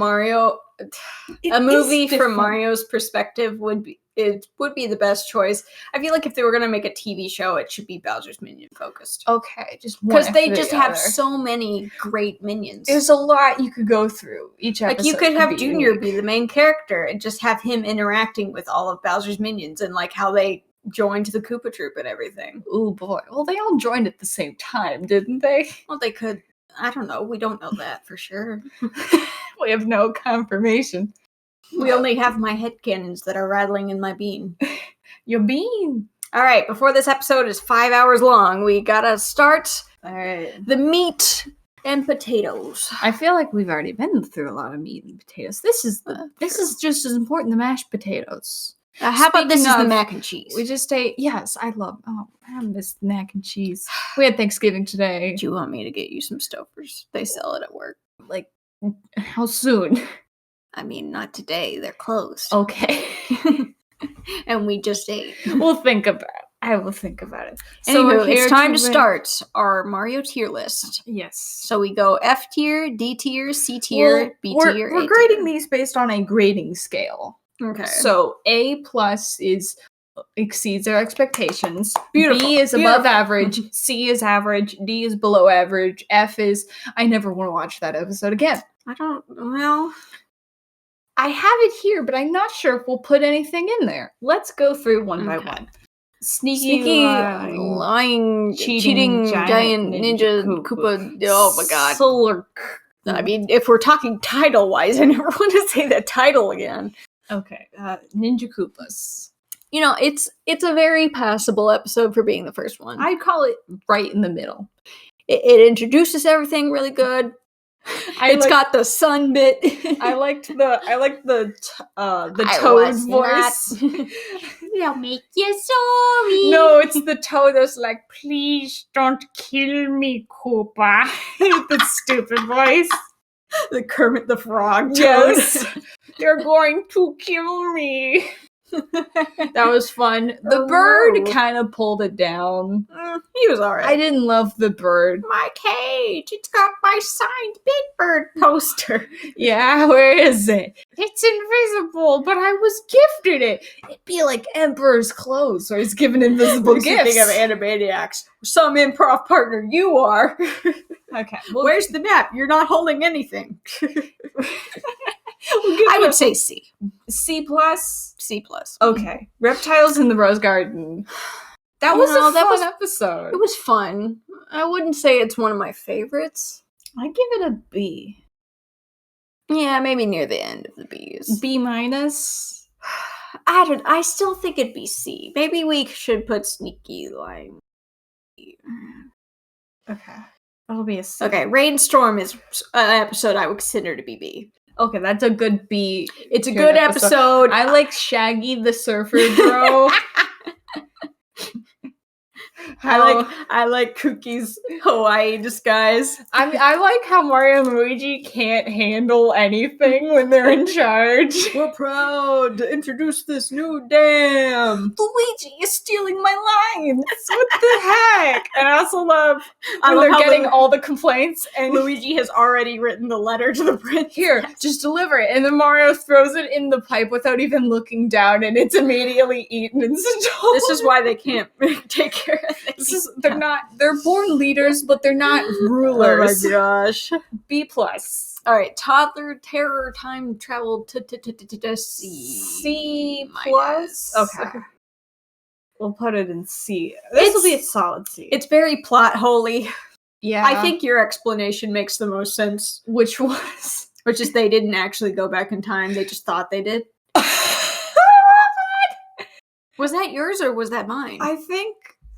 movie from Mario's perspective would be the best choice. I feel like if they were gonna make a TV show, it should be Bowser's Minion focused. Okay, just because they just have so many great minions. There's a lot you could go through each episode. Like you could have Junior be the main character and just have him interacting with all of Bowser's minions and like how they joined the Koopa Troop and everything. Oh boy. Well, they all joined at the same time, didn't they? Well, they could. I don't know. We don't know that for sure. We have no confirmation. We only have my headcanons that are rattling in my bean. Your bean. All right. Before this episode is 5 hours long, we gotta start all right. the meat And potatoes. I feel like we've already been through a lot of meat and potatoes. This is just as important. The mashed potatoes. How about this is Speaking the of, mac and cheese? We just ate. Yes, I miss mac and cheese. We had Thanksgiving today. Do you want me to get you some Stouffer's? They sell it at work. Like, how soon? I mean, not today. They're closed. Okay. And we just ate. We'll think about it. I will think about it. So we're it's here time to start our Mario tier list. Yes. So we go F tier, D tier, C tier, B tier. We're grading these based on a grading scale. Okay. So A+ exceeds our expectations. Beautiful. B is above average. C is average. D is below average. F is I never want to watch that episode again. I have it here, but I'm not sure if we'll put anything in there. Let's go through one by one. Sneaky lying, cheating giant ninja Koopa. Oh my god. Slurk. I mean, if we're talking title-wise, I never want to say that title again. Okay, Ninja Koopas. You know, it's a very passable episode for being the first one. I'd call it right in the middle. It introduces everything really good. It's got the sun bit. I like the Toad voice. They'll make you sorry. No, it's the Toad that's like, please don't kill me, Koopa. The stupid voice. The Kermit the Frog Toad. Yes. They're going to kill me. That was fun. The bird kind of pulled it down. He was alright. I didn't love the bird. My cage. It's got my signed Big Bird poster. Yeah, where is it? It's invisible, but I was gifted it. It'd be like Emperor's clothes, where he's given invisible gifts. Speaking of Animaniacs, some improv partner you are. Okay. Where's the nap? You're not holding anything. I would say C. C+? C+. Okay. Reptiles in the Rose Garden. That was a fun episode. It was fun. I wouldn't say it's one of my favorites. I give it a B. Yeah, maybe near the end of the B's. B-? I still think it'd be C. Maybe we should put Sneaky Lying. Okay. That'll be a C. Okay, Rainstorm is an episode I would consider to be B. Okay, that's a good B. It's a good episode. I like Shaggy the Surfer Bro. I like Cookie's Hawaii disguise. I like how Mario and Luigi can't handle anything when they're in charge. We're proud to introduce this new dam. Luigi is stealing my lines. What the heck? And I also love when they're getting all the complaints and Luigi has already written the letter to the prince. Here, just deliver it. And then Mario throws it in the pipe without even looking down, and it's immediately eaten and stolen. This is why they can't take care of things. They're born leaders, but they're not rulers. Oh my gosh. B+. Alright, toddler terror time travel C. C+. Okay. We'll put it in C. This will be a solid C. It's very plot holy. Yeah. I think your explanation makes the most sense. Which is they didn't actually go back in time, they just thought they did. Was that yours or was that mine?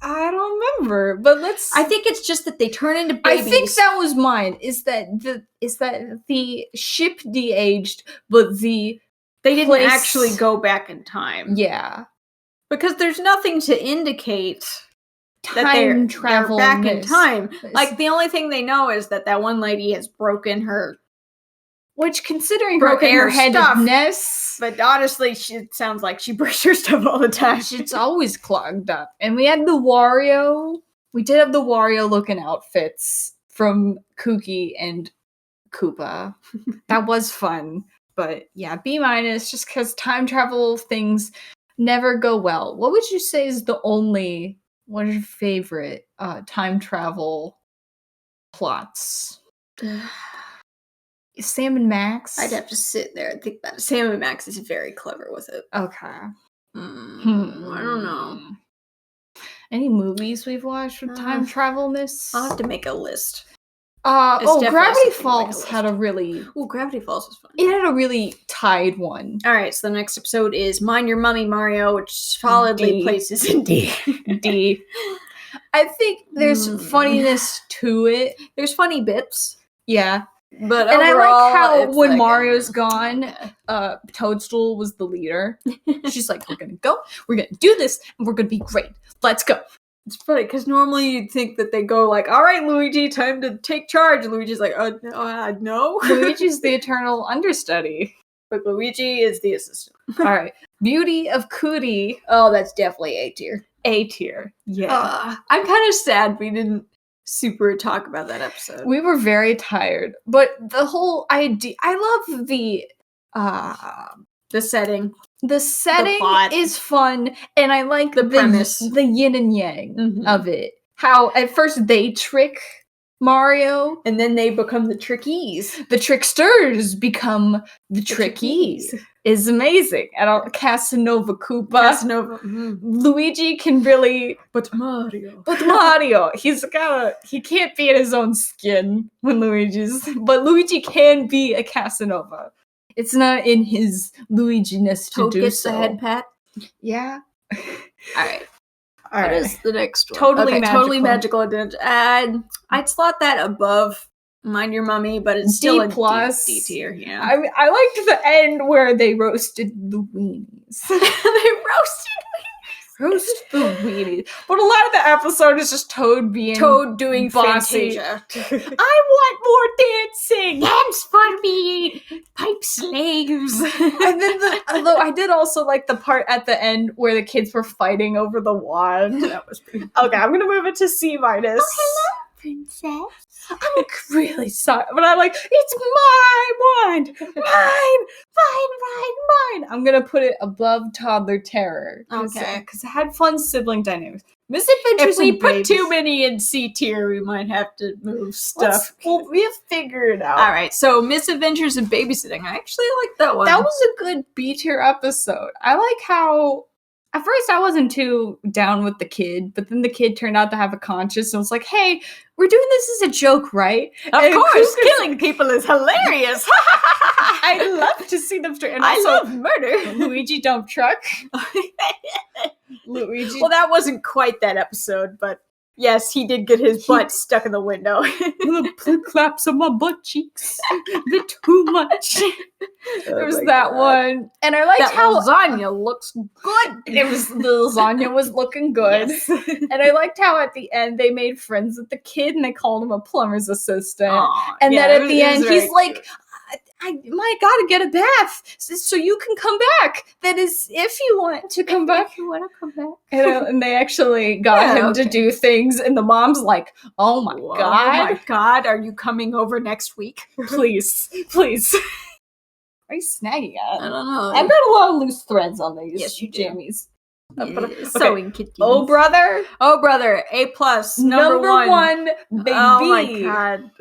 I don't remember, but I think it's just that they turn into babies. I think that was mine. Is that the ship de-aged, but they didn't actually go back in time. Yeah, because there's nothing to indicate that they're travel back in time. Like the only thing they know is that one lady has broken her. Which, considering her airheadedness... But honestly, it sounds like she breaks her stuff all the time. It's always clogged up. And we had the Wario... We did have the Wario-looking outfits from Kooky and Koopa. That was fun. But yeah, B- just because time travel things never go well. What would you say is what is your favorite time travel plots? Sam and Max? I'd have to sit there and think about it. Sam and Max is very clever with it. Okay. I don't know. Any movies we've watched with time travelness? I'll have to make a list. Gravity Falls had a really... Ooh, Gravity Falls was fun. It had a really tied one. Alright, so the next episode is Mind Your Mummy, Mario, which solidly places in D. D. I think there's funniness to it. There's funny bits, Yeah. but And I overall, like how it's when like, Mario's gone, Toadstool was the leader. She's like, we're gonna go, we're gonna do this, and we're gonna be great. Let's go. It's funny because normally you'd think that they go like, "All right, Luigi, time to take charge." And Luigi's like, no." Luigi's the eternal understudy. But Luigi is the assistant. All right. Beauty of Cootie, Oh, that's definitely A tier. A tier. Yeah. I'm kind of sad we didn't super talk about that episode. We were very tired, but the whole idea, I love the setting. the setting plot. is fun, and I like The premise. the yin and yang Mhm. of it. How at first they trick Mario, And then they become the trickies. the tricksters become the trickies. Is amazing. And Casanova Koopa, Casanova. Luigi can really, But Mario. but Mario, he can't be in his own skin when but Luigi can be a Casanova. It's not in his Luigi-ness to Toad do gets so. the head pat. Yeah. All right. All What right. is the next one? Totally Totally Magical. magical. I'd slot that above Mind Your Mummy, but it's still a plus. D tier. Yeah. I mean, I liked the end where they roasted the weenies. They Roast the weenies. But a lot of the episode is just Toad being Toad doing bossy. Fantasia. I want more dancing. Dance for me, pipe slaves. And then although I did also like the part at the end where the kids were fighting over the wand. That was pretty. Okay, I'm gonna move it to C minus. Princess. I'm really sorry, but I'm like, it's my wand! Mine! I'm gonna put it above Toddler Terror. Okay. Because it had fun sibling dynamics. Misadventures If we and put Babies. too many in C tier, we might have to move stuff. We'll figure it out. All right, so Misadventures in Babysitting. I actually like that one. That was a good B tier episode. I like how at first I wasn't too down with the kid, but then the kid turned out to have a conscience and was like, hey, we're doing this as a joke, right? Of And course, Cooper's- killing people is hilarious. I love to see them and I also love murder. Luigi dump truck. Luigi. Well, that wasn't quite that episode, but yes, he did get his butt stuck in the window. the claps on my butt cheeks. They're too much. There was my that God. one. And I liked That how lasagna looks good. it was the lasagna was looking good. Yes. And I liked how at the end they made friends with the kid and they called him a plumber's assistant. Aw, And yeah, then it at was- the it was end very he's like, cute. I gotta get a bath so you can come back. That is, if you want to come back. If you want to come back. And they actually got Yeah, him okay. to do things, and the mom's like, "Oh my Whoa, god, Oh my god, are you coming over next week? please, please." Are you snagging I at? don't know. I've got a lot of loose threads on these Yes, you do. jammies. Yeah, sewing kitties. Oh brother, Oh brother, A plus, number one, baby. Oh my god.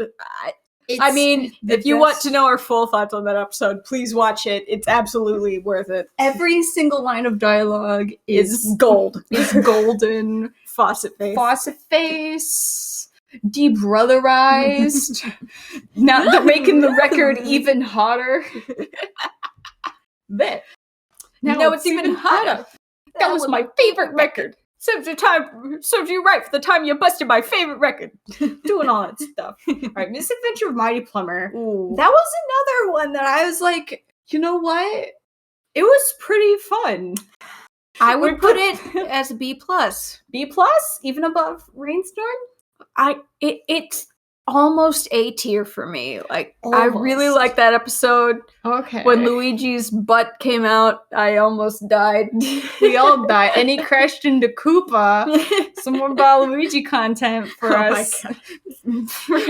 I mean, the if you want best. to know our full thoughts on that episode, please watch it. It's absolutely worth it. Every single line of dialogue It's is gold. is golden. Faucet face. Faucet face, debrotherized. Now they're making the record even hotter. There. Now it's even hotter. That was my favorite record. Serves you right for the time you busted my favorite record. Doing all that stuff. All right, Misadventure of Mighty Plumber. Ooh. That was another one that I was like, you know what? It was pretty fun. I would put it as a B plus. B plus, even above Rainstorm. It's almost A tier for me. Like I really Almost. like that episode. Okay. When Luigi's butt came out, I almost died. We all died, and he crashed into Koopa. Some more Luigi content for Oh my us. God.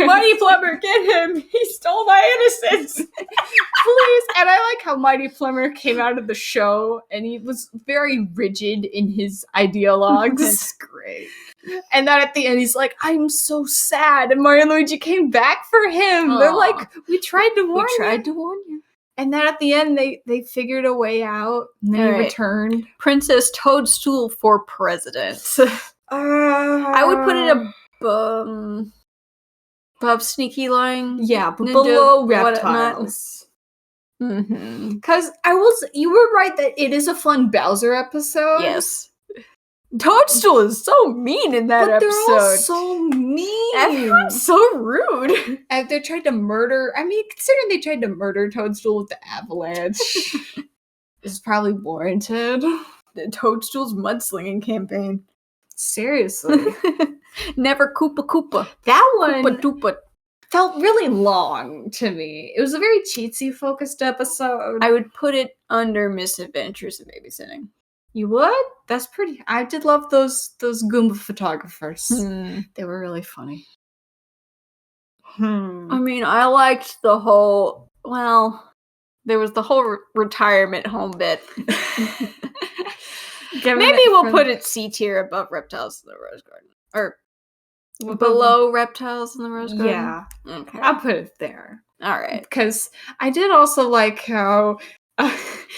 Mighty Plumber, get him! He stole my innocence! Please. And I like how Mighty Plumber came out of the show, and he was very rigid in his ideologues. That's great. And then at the end, he's like, "I'm so sad." And Mario and Luigi came back for him. They're Aw. like, "We tried to warn We tried you." to warn you. And then at the end, they figured a way out. And then he All right. returned. Princess Toadstool for president. I would put it above Sneaky Lying. Yeah, but Ninja, below whatnot. reptiles. Mm-hmm. Because you were right that it is a fun Bowser episode. Yes. Toadstool is so mean in that But they're all episode. so mean. Everyone's so rude. And they tried to murder. I mean, considering they tried to murder Toadstool with the avalanche, is probably warranted. The Toadstool's mudslinging campaign. Seriously, Never Koopa Koopa. that one Koopa Doopa. felt really long to me. It was a very cheatsy focused episode. I would put it under Misadventures of Babysitting. You would? That's pretty. I did love those Goomba photographers. Hmm. They were really funny. I mean, I liked the whole. Well, there was the whole retirement home bit. Maybe we'll put it C tier above Reptiles in the Rose Garden, or below Reptiles in the Rose Garden. Yeah, Okay. I'll put it there. All right. Because I did also like how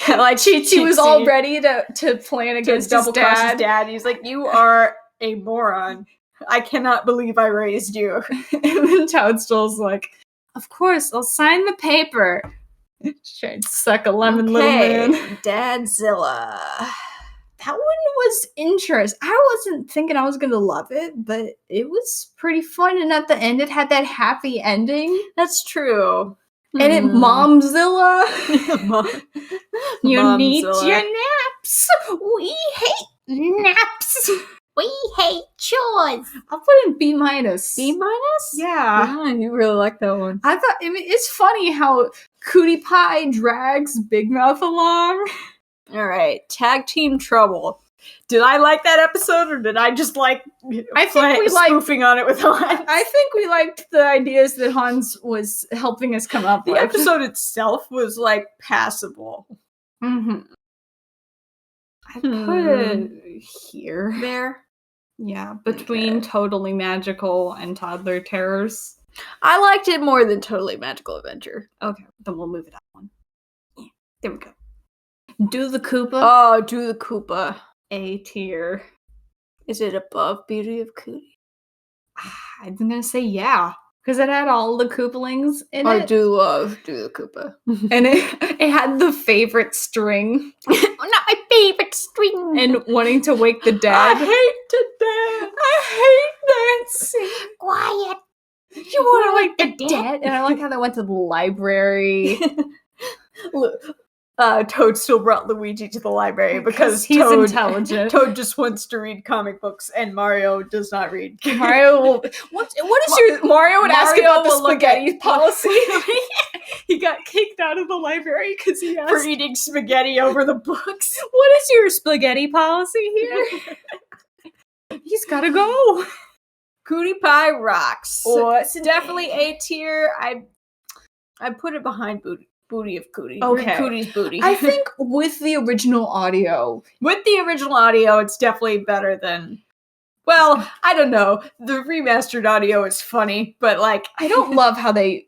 Like Chi-Chi was all ready to plan against his double cross his dad. dad. He's like, "You are a moron. I cannot believe I raised you." And then Toadstool's like, of course, I'll sign the paper. Tried to suck a lemon, little man. Dadzilla. That one was interesting. I wasn't thinking I was going to love it, but it was pretty fun. And at the end, it had that happy ending. That's true. And it Momzilla. You need Momzilla. your naps. We hate naps. We hate chores. I'll put in B minus. B minus? Yeah. You really like that one. I thought it's funny how Cootie Pie drags Big Mouth along. All right, Tag Team Trouble. Did I like that episode, or did I just like I think we liked- spoofing on it with Hans? I think we liked the ideas that Hans was helping us come up The with. episode itself was like passable. Mm-hmm. I put it here. There. Yeah, between Okay. Totally Magical and Toddler Terrors. I liked it more than Totally Magical Adventure. Okay, then we'll move it up one. Yeah, there we go. Do the Koopa. Oh, Do the Koopa. A tier. Is it above Beauty of Cootie? I'm gonna say yeah, because it had all the Koopalings in I it, do love Do the Koopa. and it had the favorite string Not my favorite string. and wanting to wake the dead. I hate to dance. I hate dancing. Quiet. You want to wake the dead? And I like how they went to the library. Toadstool brought Luigi to the library because he's Toad, intelligent. Toad just wants to read comic books, and Mario does not read. Mario will. What is your Mario would ask Mario about the will look spaghetti at- policy? He got kicked out of the library because he asked, for eating spaghetti over the books. "What is your spaghetti policy here?" He's got to go. Cootie Pie rocks. What's It's definitely A tier. I put it behind Booty of Cootie. Okay. Cootie's booty. I think with the original audio, with the original audio, it's definitely better than. Well, I don't know. The remastered audio is funny, but like I don't love how they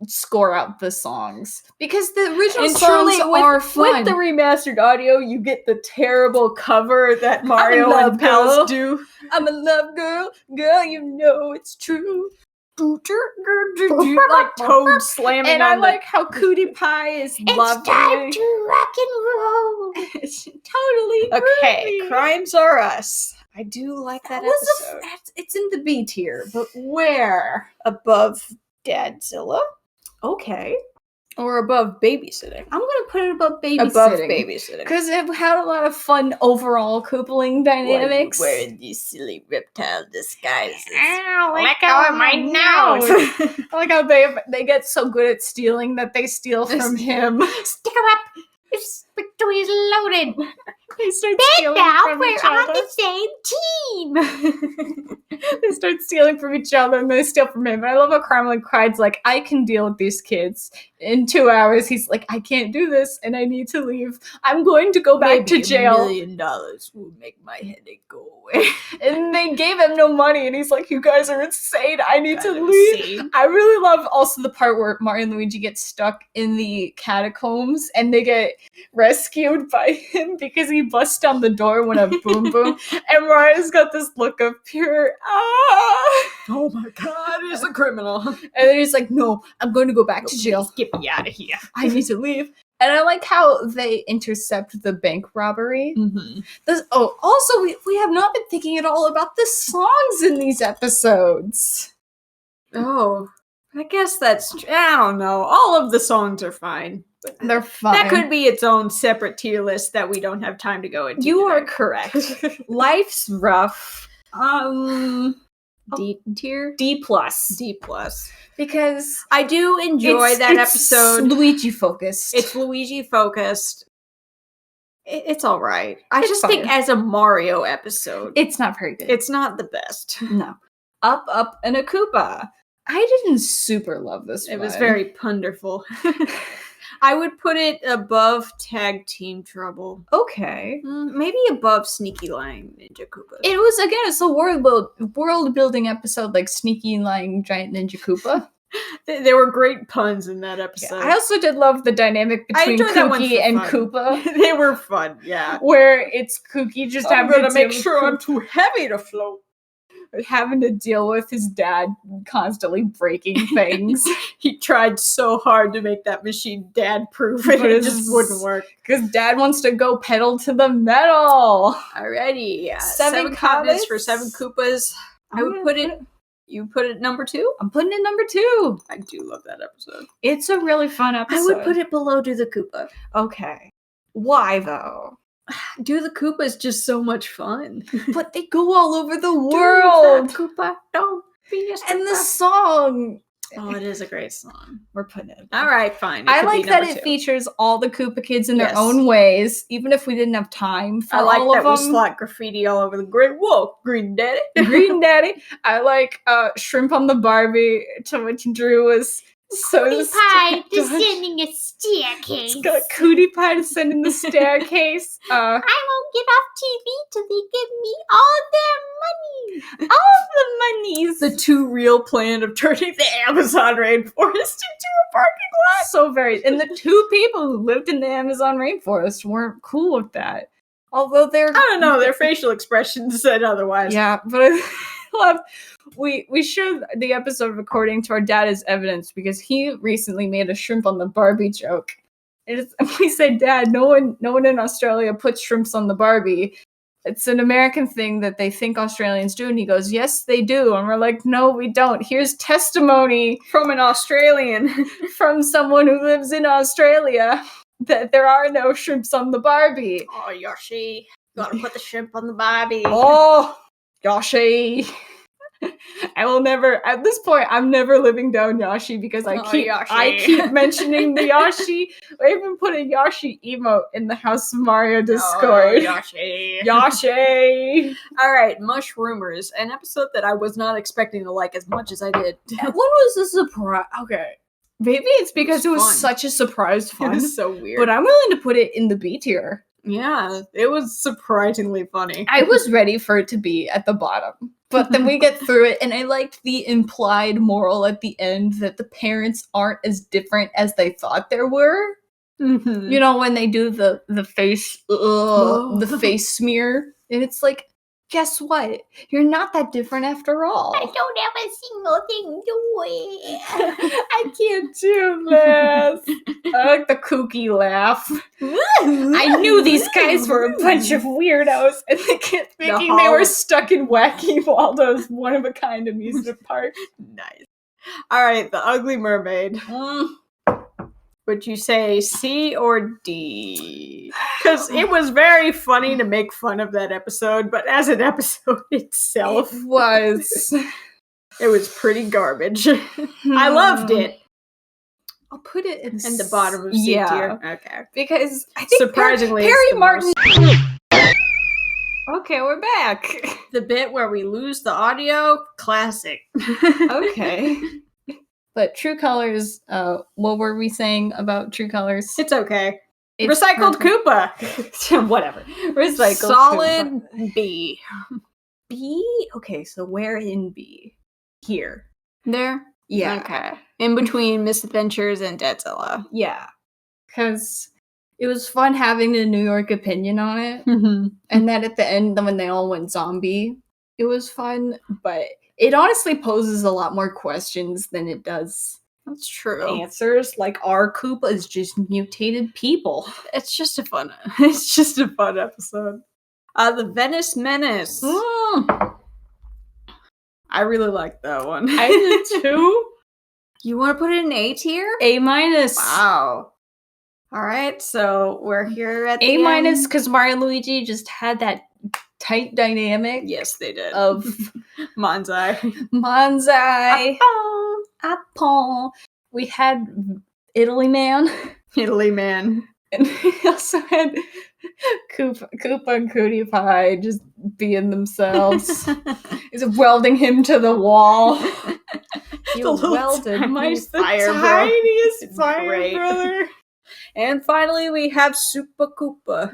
score out the songs because the original and songs truly, are with, fun. with the remastered audio, you get the terrible cover that Mario love and pals girl. do. I'm a love girl, girl, you know it's true. Like Toad slamming and on I like how Cootie Pie is It's loving. time to rock and roll. It's totally Okay, groovy. Crimes Are Us. I do like that was episode. it's in the B tier, but where? Above Dadzilla Okay, or above Babysitting? I'm gonna put it above babysitting. Above Babysitting. Because it had a lot of fun overall coupling dynamics. Wearing these silly reptile disguises. Ow, let go of my nose. I like how they get so good at stealing that they steal from him. Stick 'em up. His victory's loaded. They start And stealing now from we're each on other. the same team. They start stealing from each other and they steal from him. And I love how Carmelin Cride's like, I can deal with these kids. In 2 hours, he's like, I can't do this and I need to leave. I'm going to go back to jail. $1 million will make my headache go away. And they gave him no money and he's like, you guys are insane. I need to Kind of leave. insane. I really love also the part where Mario and Luigi get stuck in the catacombs and they get rescued by him because he busts down the door when a boom boom. And Mario's got this look of pure Oh my god, he's a criminal. And then he's like, no, I'm going to go back to jail. Get me out of here. I need to leave. And I like how they intercept the bank robbery. Mm-hmm. Also, we have not been thinking at all about the songs in these episodes. Oh, I guess I don't know. All of the songs are fine. But They're fine. that could be its own separate tier list that we don't have time to go into. You are today. correct. Life's rough. D tier? D+. D+. Because I do enjoy that episode. Luigi focused. It's Luigi focused. It's all right. I It's just fine. think as a Mario episode, It's not very good. it's not the best. No. Up, and a Koopa. I didn't super love this It one. was very punderful. I would put it above Tag Team Trouble. okay. Maybe above Sneaky Lying Ninja Koopa. It was, again, it's a world building episode like Sneaky Lying Giant Ninja Koopa. There were great puns in that episode. I also did love the dynamic I between enjoyed that one Kooky for and fun. Koopa, They were fun, yeah. where it's Kooky just having to deal with too heavy to float. having to deal with his dad constantly breaking things. He tried so hard to make that machine dad-proof, and But it it's- just wouldn't work. Because dad wants to go pedal to the metal. Alrighty, yeah. Seven continents comments? for 7 Koopas. I would put it. You put it number 2? I'm putting it number 2. I do love that episode. It's a really fun episode. I would put it below Do the Koopa. Okay. Why though? Do the Koopa is just so much fun. But they go all over the Do world. the Koopa, don't be a And the Koopa. song. Oh, it is a great song. We're putting it. All right, fine. I could be like that number it 2. features all the Koopa kids in their Yes. own ways, even if we didn't have time for I like all that of we them. slot graffiti all over the Great Wall. Green Daddy. Green Daddy. I like Shrimp on the Barbie, to which Drew was so descending a staircase. It's got Cootie Pie descending the staircase. I won't get off TV till they give me all their money. All the monies. The too real plan of turning the Amazon rainforest into a parking lot. So very. And the 2 people who lived in the Amazon rainforest weren't cool with that. Although they're. I don't know. Their facial expressions said otherwise. Yeah, but I love. We showed the episode according to our dad as evidence because he recently made a shrimp on the Barbie joke. We said, Dad, no one in Australia puts shrimps on the Barbie. It's an American thing that they think Australians do. And he goes, yes, they do. And we're like, no, we don't. Here's testimony From an Australian. from someone who lives in Australia that there are no shrimps on the Barbie. Oh, Yoshi. Gotta put the shrimp on the Barbie. Oh, Yoshi. I will never, at this point, I'm never living down Yoshi because I Oh, keep Yoshi. mentioning the Yoshi. I even put a Yoshi emote in the House of Mario Oh, Discord. Yoshi. Yoshi! All right, Mushroomers, an episode that I was not expecting to like as much as I did. When was the surprise? Okay. Maybe it's because it was fun. such a surprise It fun. was so weird. But I'm willing to put it in the B tier. yeah, it was surprisingly funny. I was ready for it to be at the bottom. But then we get through it, and I liked the implied moral at the end that the parents aren't as different as they thought there were. Mhm. You know, when they do the face, the face smear, and it's like, guess what? You're not that different after all. I don't have a single thing to wear. I can't do this. I like the kooky laugh. I knew these guys were a bunch of weirdos, and they kept thinking they were stuck in Wacky Waldo's one-of-a-kind amusement park. Nice. All right, The Ugly Mermaid. Would you say C or D? Because it was very funny to make fun of that episode, but as an episode itself, It was. it was pretty garbage. I loved it. I'll put it in In the bottom of C tier. Okay. because I think Surprisingly, it's Perry the Martin. most- Okay, we're back. The bit where we lose the audio, classic. Okay. But True Colors, what were we saying about True Colors? It's okay. It's Recycled perfect. Koopa. Whatever. Recycled Solid B. B? Okay, so where in B? Here. There? Yeah. Okay. In between Misadventures and Deadzilla. Yeah. Because it was fun having the New York opinion on it. Mm-hmm. And then at the end, when they all went zombie, it was fun. But it honestly poses a lot more questions than it does That's true. answers. Like, our Koopa is just mutated people. It's just a fun episode. The Venice Menace. I really like that one. I did too. You want to put it in A tier? A-. Wow. All right, so we're here at the A- end. because Mario and Luigi just had that tight dynamic. Yes, they did. Of Manzai. Manzai. Apple. We had Italy Man. Italy Man. And we also had Koopa and Cutie Pie just being themselves. He's welding him to the wall. You welded my fire, tiniest bro. fire, Great. brother. And finally, we have Super Koopa.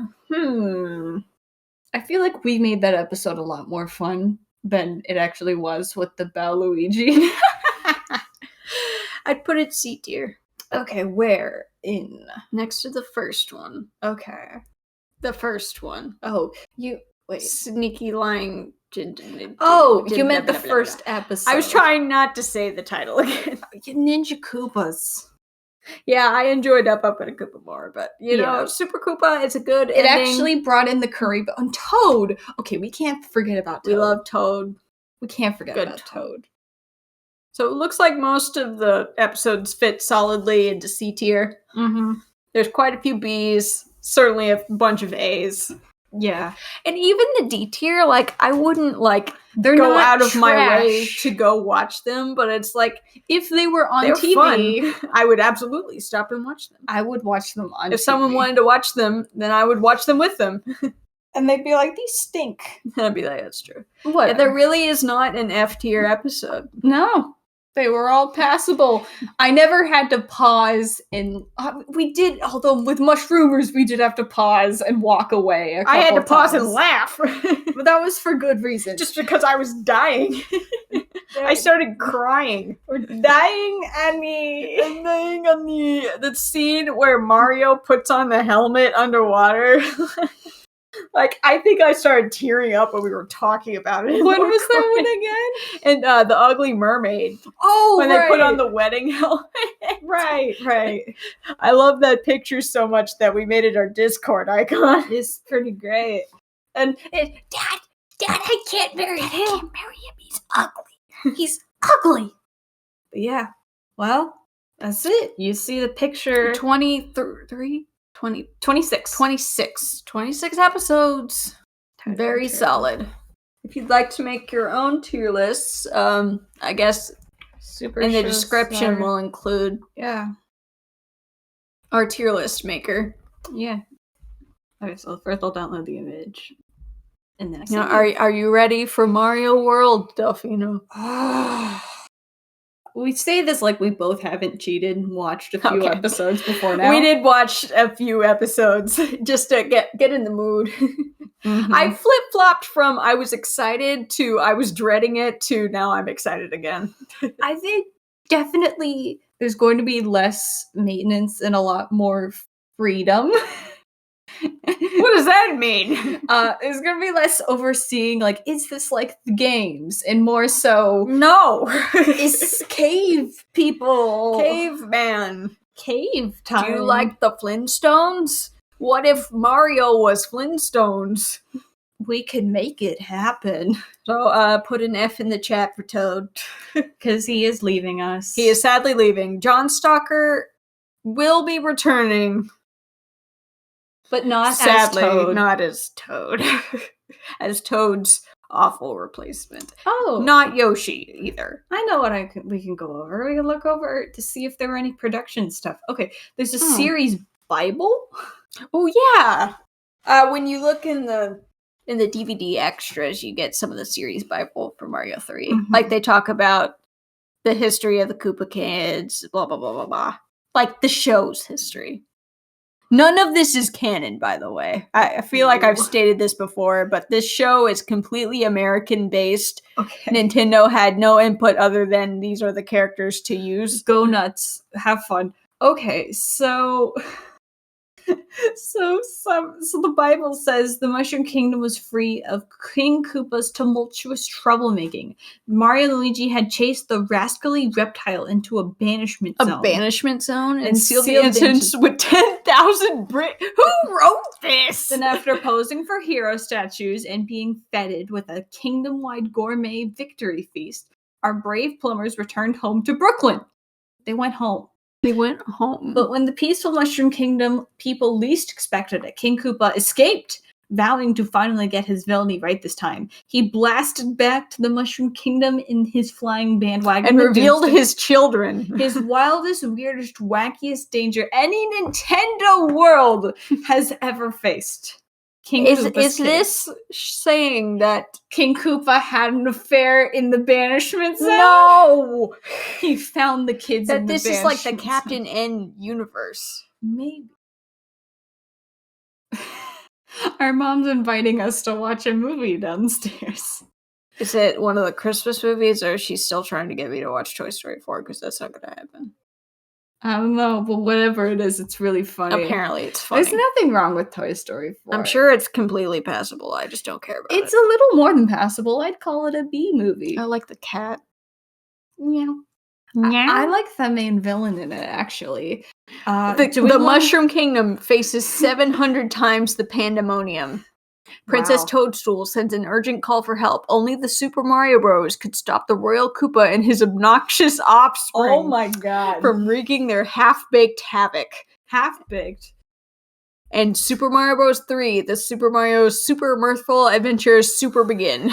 I feel like we made that episode a lot more fun than it actually was with the Luigi. I'd put it C tier. Okay, where? In. Next to the first one. Okay. The first one. Oh, you. Wait. Sneaky lying. Oh, you meant the first episode. I was trying not to say the title again. Ninja Koopas. Yeah, I enjoyed Up and Koopa more, but you know, Super Koopa is a good It ending. actually brought in the curry, but on Toad. Okay, we can't forget about Toad. We love Toad. We can't forget Good about Toad. So it looks like most of the episodes fit solidly into C tier. Mm-hmm. There's quite a few Bs, certainly a bunch of As. Yeah. And even the D tier, like, I wouldn't, like, They're go not out of my way trash. to go watch them, but it's like, If they were on they're TV, fun. I would absolutely stop and watch them. I would watch them on If TV. someone wanted to watch them, then I would watch them with them. And they'd be like, these stink. I'd be like, that's true. What? Yeah, there really is not an F tier episode. No. They were all passable. I never had to pause and we did, although with Mushroomers we did have to pause and walk away. I had to pause times. and laugh. But that was for good reason. Just because I was dying. I started crying. We're dying, Annie. Dying, Annie. The scene where Mario puts on the helmet underwater. Like, I think I started tearing up when we were talking about it. What was that one again? And the Ugly Mermaid. Oh, When they put on the wedding helmet. right. I love that picture so much that we made it our Discord icon. It's pretty great. And Dad, I can't marry him. I can't marry him. He's ugly. He's ugly. But yeah. Well, that's it. You see the picture. 23? 26. 26 episodes. Very solid. If you'd like to make your own tier lists, I guess Super in the description we'll include our tier list maker. Yeah. Okay, so first I'll download the image. And then Now, are you ready for Mario World, Delfino? We say this like we both haven't cheated and watched a few episodes before now. We did watch a few episodes just to get in the mood. Mm-hmm. I flip-flopped from I was excited to I was dreading it to now I'm excited again. I think definitely there's going to be less maintenance and a lot more freedom. What does that mean? There's going to be less overseeing, like, is this like the games? And more so, No. is cave people. Caveman. Cave time. Do you like the Flintstones? What if Mario was Flintstones? We could make it happen. So, put an F in the chat for Toad. Because he is leaving us. He is sadly leaving. John Stalker will be returning. But not sadly, as Toad. not as Toad. As Toad's awful replacement. Oh. Not Yoshi, either. I know what we can go over. We can look over to see if there were any production stuff. Okay, there's a series Bible. Oh, yeah! When you look in the DVD extras, you get some of the series Bible for Mario 3. Mm-hmm. Like, they talk about the history of the Koopa Kids, blah, blah, blah, blah, blah. Like, the show's history. None of this is canon, by the way. I feel like I've stated this before, but this show is completely American-based. Okay. Nintendo had no input other than these are the characters to use. Go nuts. Have fun. Okay, so So the Bible says the Mushroom Kingdom was free of King Koopa's tumultuous troublemaking. Mario and Luigi had chased the rascally reptile into a banishment zone. A banishment zone? And sealed the entrance with 10,000 bricks. Who wrote this? Then after posing for hero statues and being feted with a kingdom-wide gourmet victory feast, our brave plumbers returned home to Brooklyn. They went home. They went home. But when the peaceful Mushroom Kingdom people least expected it, King Koopa escaped, vowing to finally get his villainy right this time. He blasted back to the Mushroom Kingdom in his flying bandwagon and revealed his children. His wildest, weirdest, wackiest danger any Nintendo world has ever faced. King Koopa's Is kids. this saying that King Koopa had an affair in the banishment zone? no? He found the kids That in the this is like the banishment Captain N universe. zone. Maybe. Our mom's inviting us to watch a movie downstairs. Is it one of the Christmas movies, or is she still trying to get me to watch Toy Story 4? Because that's not going to happen. I don't know, but whatever it is, it's really funny. Apparently, it's funny. There's nothing wrong with Toy Story 4. I'm sure it's completely passable. I just don't care about It's it. a little more than passable. I'd call it a B movie. I like the cat. Yeah. I like the main villain in it, actually. The Mushroom Kingdom faces 700 times the pandemonium. Princess Wow. Toadstool sends an urgent call for help. Only the Super Mario Bros. Could stop the Royal Koopa and his obnoxious offspring Oh my god. from wreaking their half-baked havoc. Half-baked. And Super Mario Bros. 3, the Super Mario Super Mirthful Adventures Super Begin.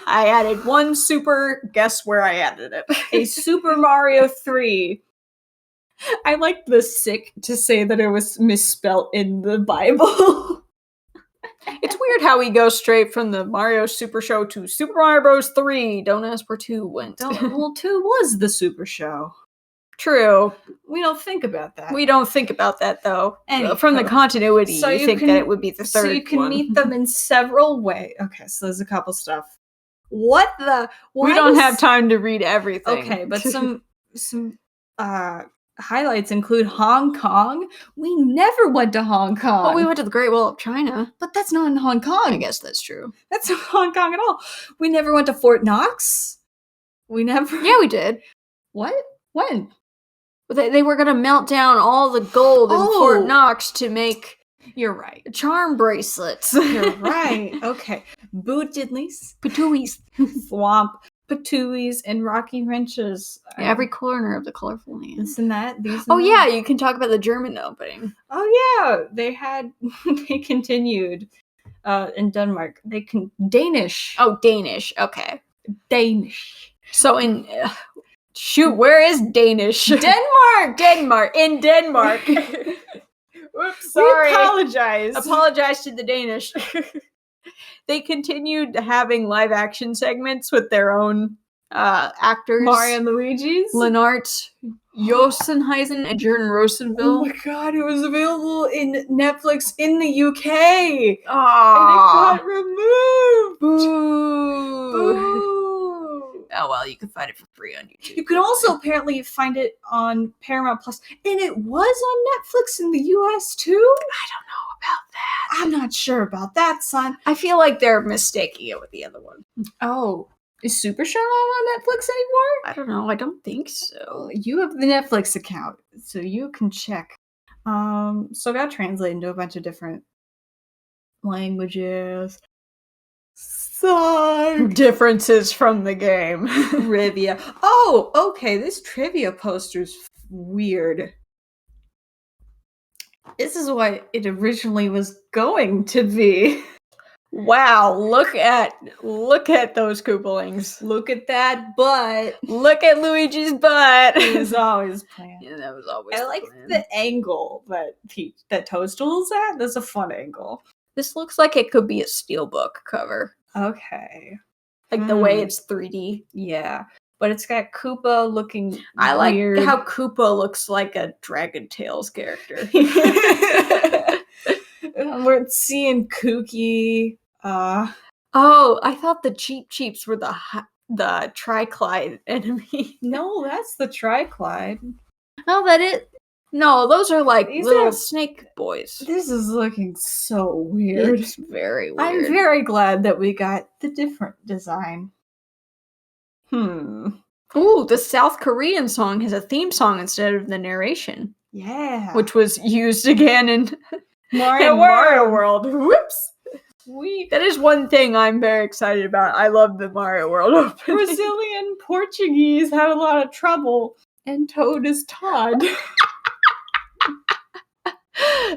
I added one super. Guess where I added it? A Super Mario 3. I like the sick to say that it was misspelt in the Bible. It's weird how we go straight from the Mario Super Show to Super Mario Bros. 3. Don't ask where 2 went. Well, 2 was the Super Show. True. We don't think about that. We don't think about that, though. Anyhow. From the continuity, So you you think can- that it would be the third So you can one. meet them in several ways. Okay, so there's a couple stuff. What the? We don't have time to read everything. Okay, but some highlights include Hong Kong. We never went to Hong Kong. Well, we went to the Great Wall of China. but that's not in Hong Kong. I guess that's true. That's not Hong Kong at all. We never went to Fort Knox. We never. Yeah, we did. What? When? But they were going to melt down all the gold in Oh. Fort Knox to make You're right. charm bracelets. You're right. Okay. Boo Diddleys, Patooies. Swamp, Patooies, and Rocky Wrenches. Every corner of the colorful land. This and that. These. Oh, and yeah, that. you can talk about the German opening. Oh yeah. They continued. In Denmark, Danish. Oh, Danish. Okay. Danish. So in... shoot, where is Danish? Denmark. In Denmark. Whoops. We Sorry. apologize. Apologize to the Danish. They continued having live action segments with their own actors. Mario and Luigi's. Lennart Josenheisen and Jordan Oh Rosenville. my god, it was available in Netflix in the UK. And it Aww. got removed. Boo. Boo. Oh well, you can find it for free on YouTube. You can also apparently find it on Paramount Plus, and it was on Netflix in the US too. I don't know about that. I'm not sure about that, son. I feel like they're mistaking it with the other one. Oh, is Supershow on Netflix anymore? I don't know. I don't think so. You have the Netflix account, so you can check. So it got translated into a bunch of different languages. Sorry. Differences from the game. Trivia. Oh, okay. This trivia poster's weird. This is what it originally was going to be. Wow, look at those Koopalings. Look at that butt. Look at Luigi's butt. It was always planned. Yeah, that was always I the like plan. the angle that Toadstool's at. That's a fun angle. This looks like it could be a steelbook cover. Okay. Like the way it's 3D. Yeah. But it's got Koopa looking I like weird. how Koopa looks like a Dragon Tales character. We're seeing Kooky. Oh, I thought the Cheep Cheeps were the Triclyde enemy. No, that's the Triclyde. Oh, that it. No, those are like These little are- snake boys. This is looking so weird. It's very weird. I'm very glad that we got the different design. Ooh, the South Korean song has a theme song instead of the narration, Yeah. which was used again in Mario World. Whoops. That is one thing I'm very excited about. I love the Mario World opening. Brazilian Portuguese had a lot of trouble, and Toad is Todd.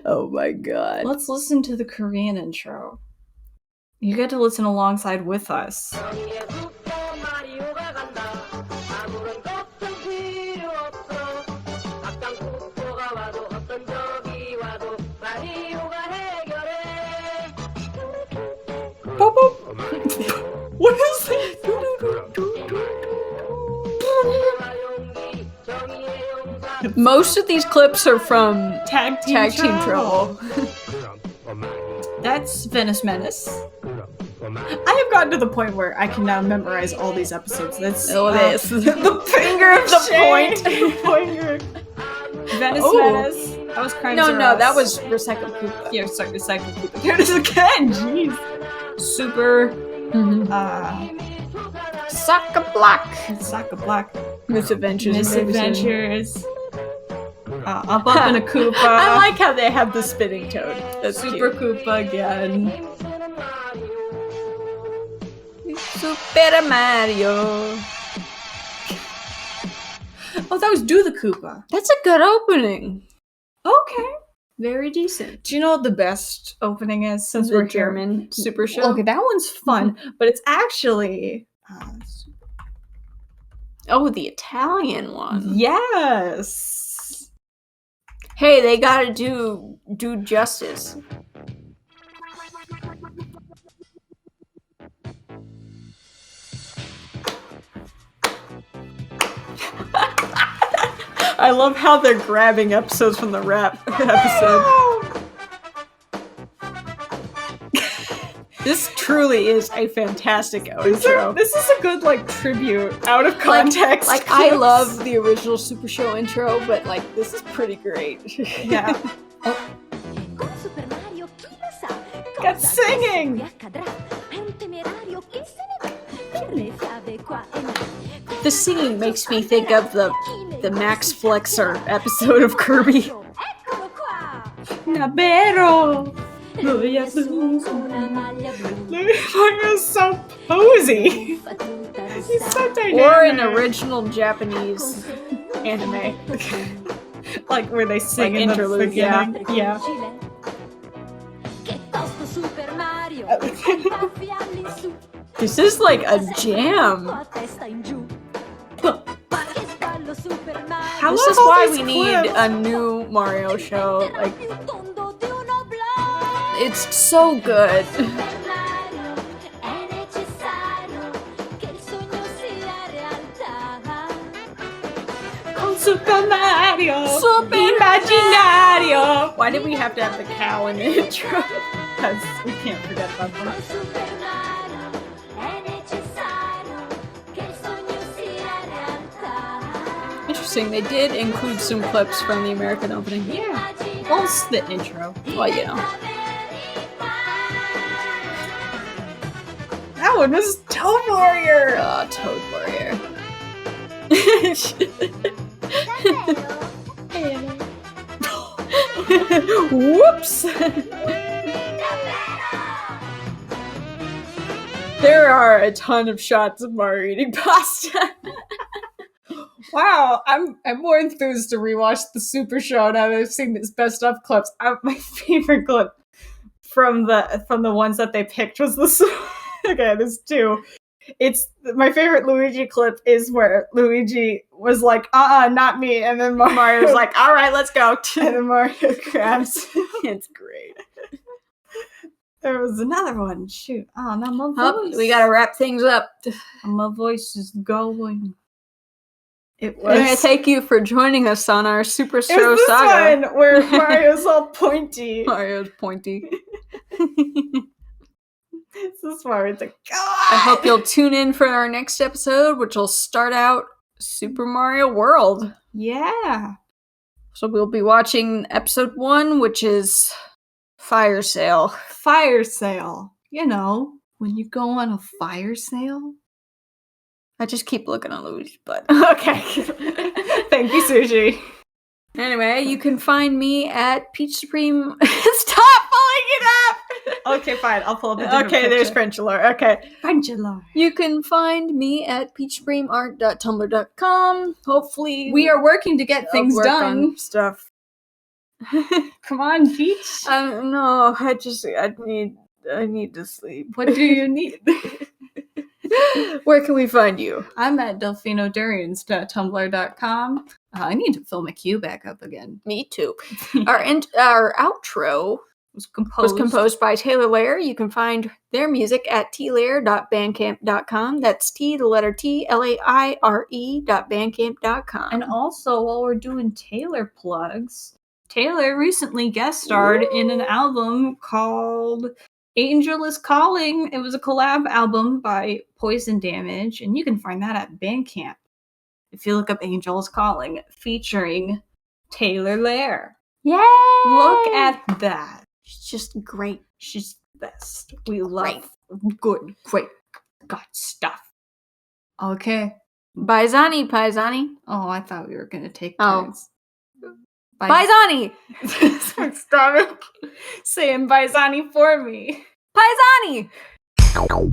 Oh my god. Let's listen to the Korean intro. You get to listen alongside with us. Boop, boop. What is that? Most of these clips are from Tag Team Tag Team Trouble. That's Venice Menace. I have gotten to the point where I can now memorize all these episodes. That's Oh, it is. the finger of the point. Pointer. Venice Menace. I was crying. No, that was Recycled Koopa. Yeah, sorry, Recycled Koopa. There it is again. Jeez. Super. Saka Black. Saka Black. Misadventures. Misadventures. Up in a Koopa. I like how they have the spinning toad. That's Super cute. Koopa again. Super Mario. Oh, that was Do the Koopa. That's a good opening. Okay. Very decent. Do you know what the best opening is? Since The we're here? German Super Show. Okay, that one's fun, but it's actually Oh, the Italian one. yes. Hey, they gotta do justice. I love how they're grabbing episodes from the rap episode. This truly is a fantastic intro. This is a good like tribute out of context. Like I love the original Super Show intro, but like this is pretty great. Yeah. Got singing. The singing makes me think of the Max Flexer episode of Kirby. Nabero. Mario's so posy. He's so dynamic. Or an original Japanese anime. Like where they sing Like in interlude, the beginning. Yeah. This is like a jam. How This is why we need a new Mario show. Like, it's so good. Super Mario. Super Imaginario. Why did we have to have the cow in the intro? Because we can't forget about them. Interesting, they did include some clips from the American opening. Yeah. Well, it's the intro. Well, you know. That one was Toad Warrior. Toad Warrior. Whoops. There are a ton of shots of Mario eating pasta. Wow, I'm more enthused to rewatch the Super Show now that I've seen these best of clips. My favorite clip from the ones that they picked was this. Okay, there's two. It's my favorite Luigi clip is where Luigi was like, not me, and then Mario's like, all right, let's go. And then Mario grabs. It's great. There was another one. Shoot. Oh, now my voice. We gotta wrap things up. My voice is going. It was. Anyway, thank you for joining us on our Supershow It was this Saga. one where Mario's all pointy. Mario's pointy. It's this one where it's like, God! I hope you'll tune in for our next episode, which will start out Super Mario World. Yeah. So we'll be watching episode 1, which is Fire Sale. Fire sale. You know, when you go on a fire sale. I just keep looking on Louis' butt. Okay. Thank you, Sushi. Anyway, you can find me at Peach Supreme. Stop pulling it up! Okay, fine. I'll pull up a different Okay, there's picture. Frenchler. Okay. Frenchler. You can find me at peachsupremeart.tumblr.com. Hopefully, We are working to get I'll things work done. on stuff. Come on, Peach. No, I need to sleep. What do you need? Where can we find you? I'm at delfinodurians.tumblr.com. I need to fill my queue back up again. Me too. Our outro Was was composed by Taylor Lair. You can find their music at tlair.bandcamp.com. That's T, the letter T, LAIRE.bandcamp.com. And also, while we're doing Taylor plugs, Taylor recently guest starred in an album called Angel is Calling. It was a collab album by Poison Damage, and you can find that at Bandcamp. If you look up Angel is Calling, featuring Taylor Lair. Yay! Look at that. She's just great. She's the best. We love good, great, God stuff. Okay. Paisani. Oh, I thought we were going to take Oh. turns. Paisani! Stop it. Saying Baizani for me. Paisani! Ow.